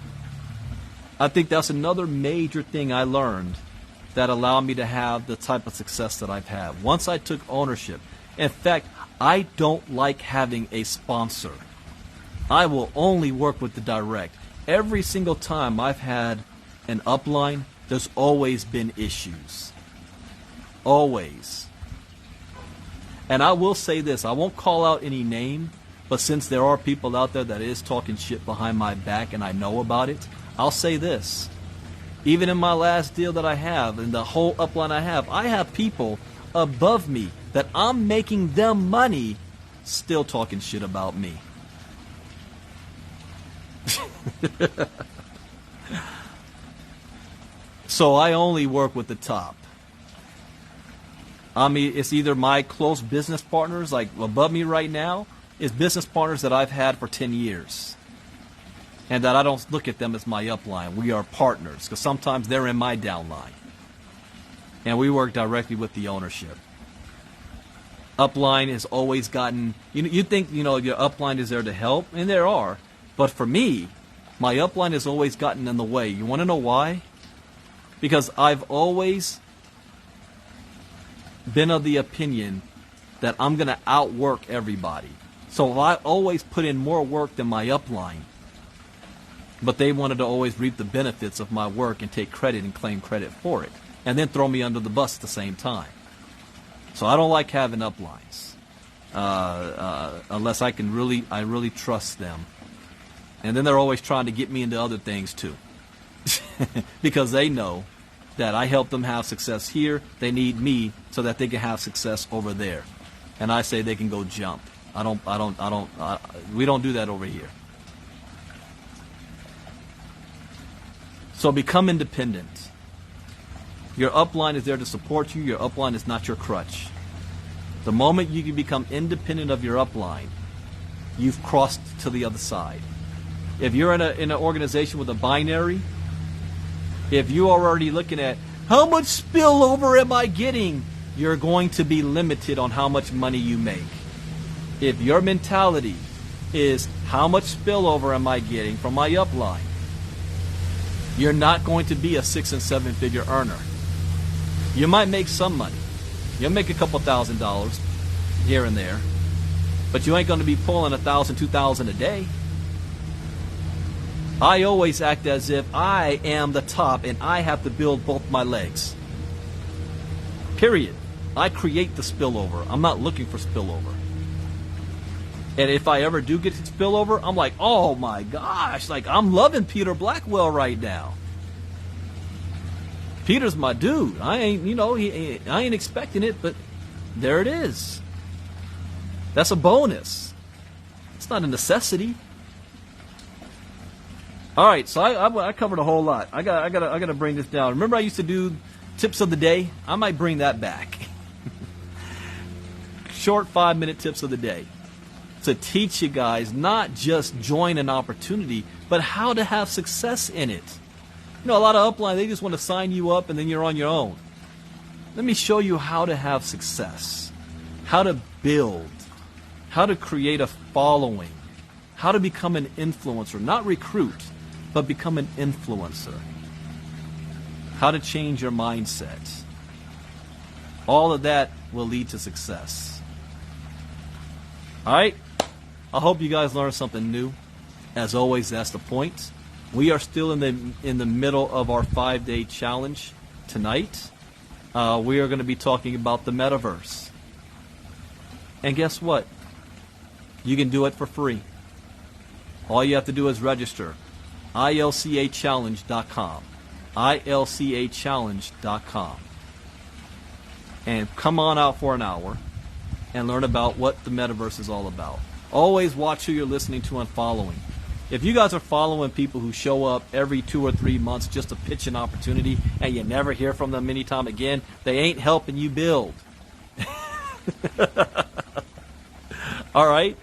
I think that's another major thing I learned that allowed me to have the type of success that I've had. Once I took ownership. In fact, I don't like having a sponsor. I will only work with the direct. Every single time I've had an upline, there's always been issues. Always. And I will say this, I won't call out any name, but since there are people out there that is talking shit behind my back and I know about it, I'll say this. Even in my last deal that I have, in the whole upline I have people above me that I'm making them money still talking shit about me. So I only work with the top. I mean, it's either my close business partners, like above me right now, is business partners that I've had for 10 years. And that I don't look at them as my upline. We are partners, because sometimes they're in my downline. And we work directly with the ownership. Upline has always gotten, you think, your upline is there to help, and there are. But for me, my upline has always gotten in the way. You want to know why? Because I've always been of the opinion that I'm going to outwork everybody. So I always put in more work than my upline. But they wanted to always reap the benefits of my work and take credit and claim credit for it. And then throw me under the bus at the same time. So I don't like having uplines. Unless I really trust them. And then they're always trying to get me into other things too. Because they know that I help them have success here. They need me so that they can have success over there. And I say they can go jump. We don't do that over here. So become independent. Your upline is there to support you. Your upline is not your crutch. The moment you can become independent of your upline, you've crossed to the other side. If you're in an organization with a binary, if you're already looking at how much spillover am I getting, you're going to be limited on how much money you make. If your mentality is how much spillover am I getting from my upline, you're not going to be a 6- and 7-figure earner. You might make some money. You'll make a couple $1,000s here and there, but you ain't going to be pulling $1,000, $2,000 a day. I always act as if I am the top and I have to build both my legs. Period. I create the spillover. I'm not looking for spillover. And if I ever do get to spillover, I'm like, oh my gosh, like I'm loving Peter Blackwell right now. Peter's my dude. I ain't expecting it, but there it is. That's a bonus. It's not a necessity. All right, so I covered a whole lot. I gotta bring this down. Remember, I used to do tips of the day. I might bring that back. Short 5-minute tips of the day to teach you guys not just join an opportunity, but how to have success in it. A lot of upline, they just want to sign you up and then you're on your own. Let me show you how to have success, how to build, how to create a following, how to become an influencer, not recruit, but become an influencer, how to change your mindset. All of that will lead to success. All right? I hope you guys learned something new. As always, that's the point. We are still in the middle of our 5-day challenge tonight. We are going to be talking about the metaverse. And guess what? You can do it for free. All you have to do is register. ILCAchallenge.com. ILCAchallenge.com. And come on out for an hour and learn about what the metaverse is all about. Always watch who you're listening to and following. If you guys are following people who show up every 2 or 3 months just to pitch an opportunity and you never hear from them anytime again, they ain't helping you build. All right?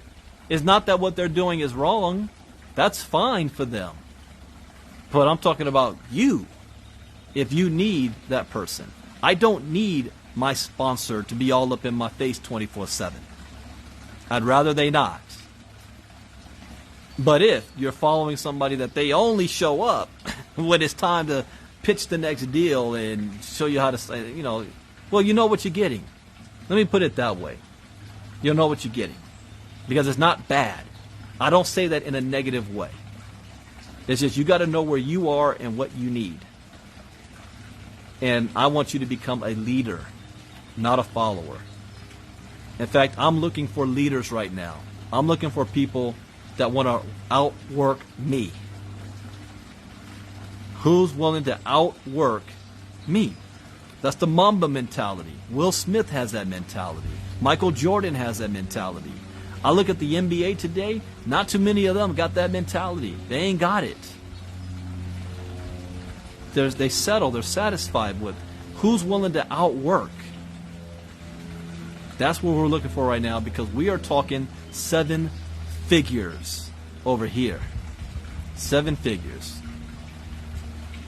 It's not that what they're doing is wrong. That's fine for them. But I'm talking about you. If you need that person. I don't need my sponsor to be all up in my face 24/7. I'd rather they not. But if you're following somebody that they only show up when it's time to pitch the next deal and show you how to say, well, you know what you're getting. Let me put it that way. You'll know what you're getting. Because it's not bad. I don't say that in a negative way. It's just you got to know where you are and what you need. And I want you to become a leader, not a follower. In fact, I'm looking for leaders right now. I'm looking for people that want to outwork me. Who's willing to outwork me? That's the Mamba mentality. Will Smith has that mentality. Michael Jordan has that mentality. I look at the NBA today, not too many of them got that mentality. They ain't got it. They settle, they're satisfied with who's willing to outwork. That's what we're looking for right now, because we are talking 7 figures over here. 7 figures.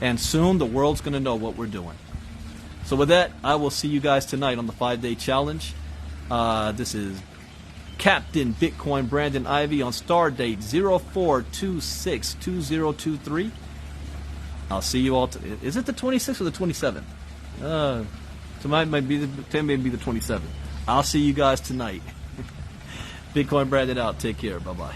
And soon the world's going to know what we're doing. So with that, I will see you guys tonight on the 5-day challenge. This is Captain Bitcoin Brandon Ivey on star date 04262023. I'll see you all. Is it the 26th or the 27th? Tonight might be the 27th. I'll see you guys tonight. Bitcoin Brandon out. Take care. Bye-bye.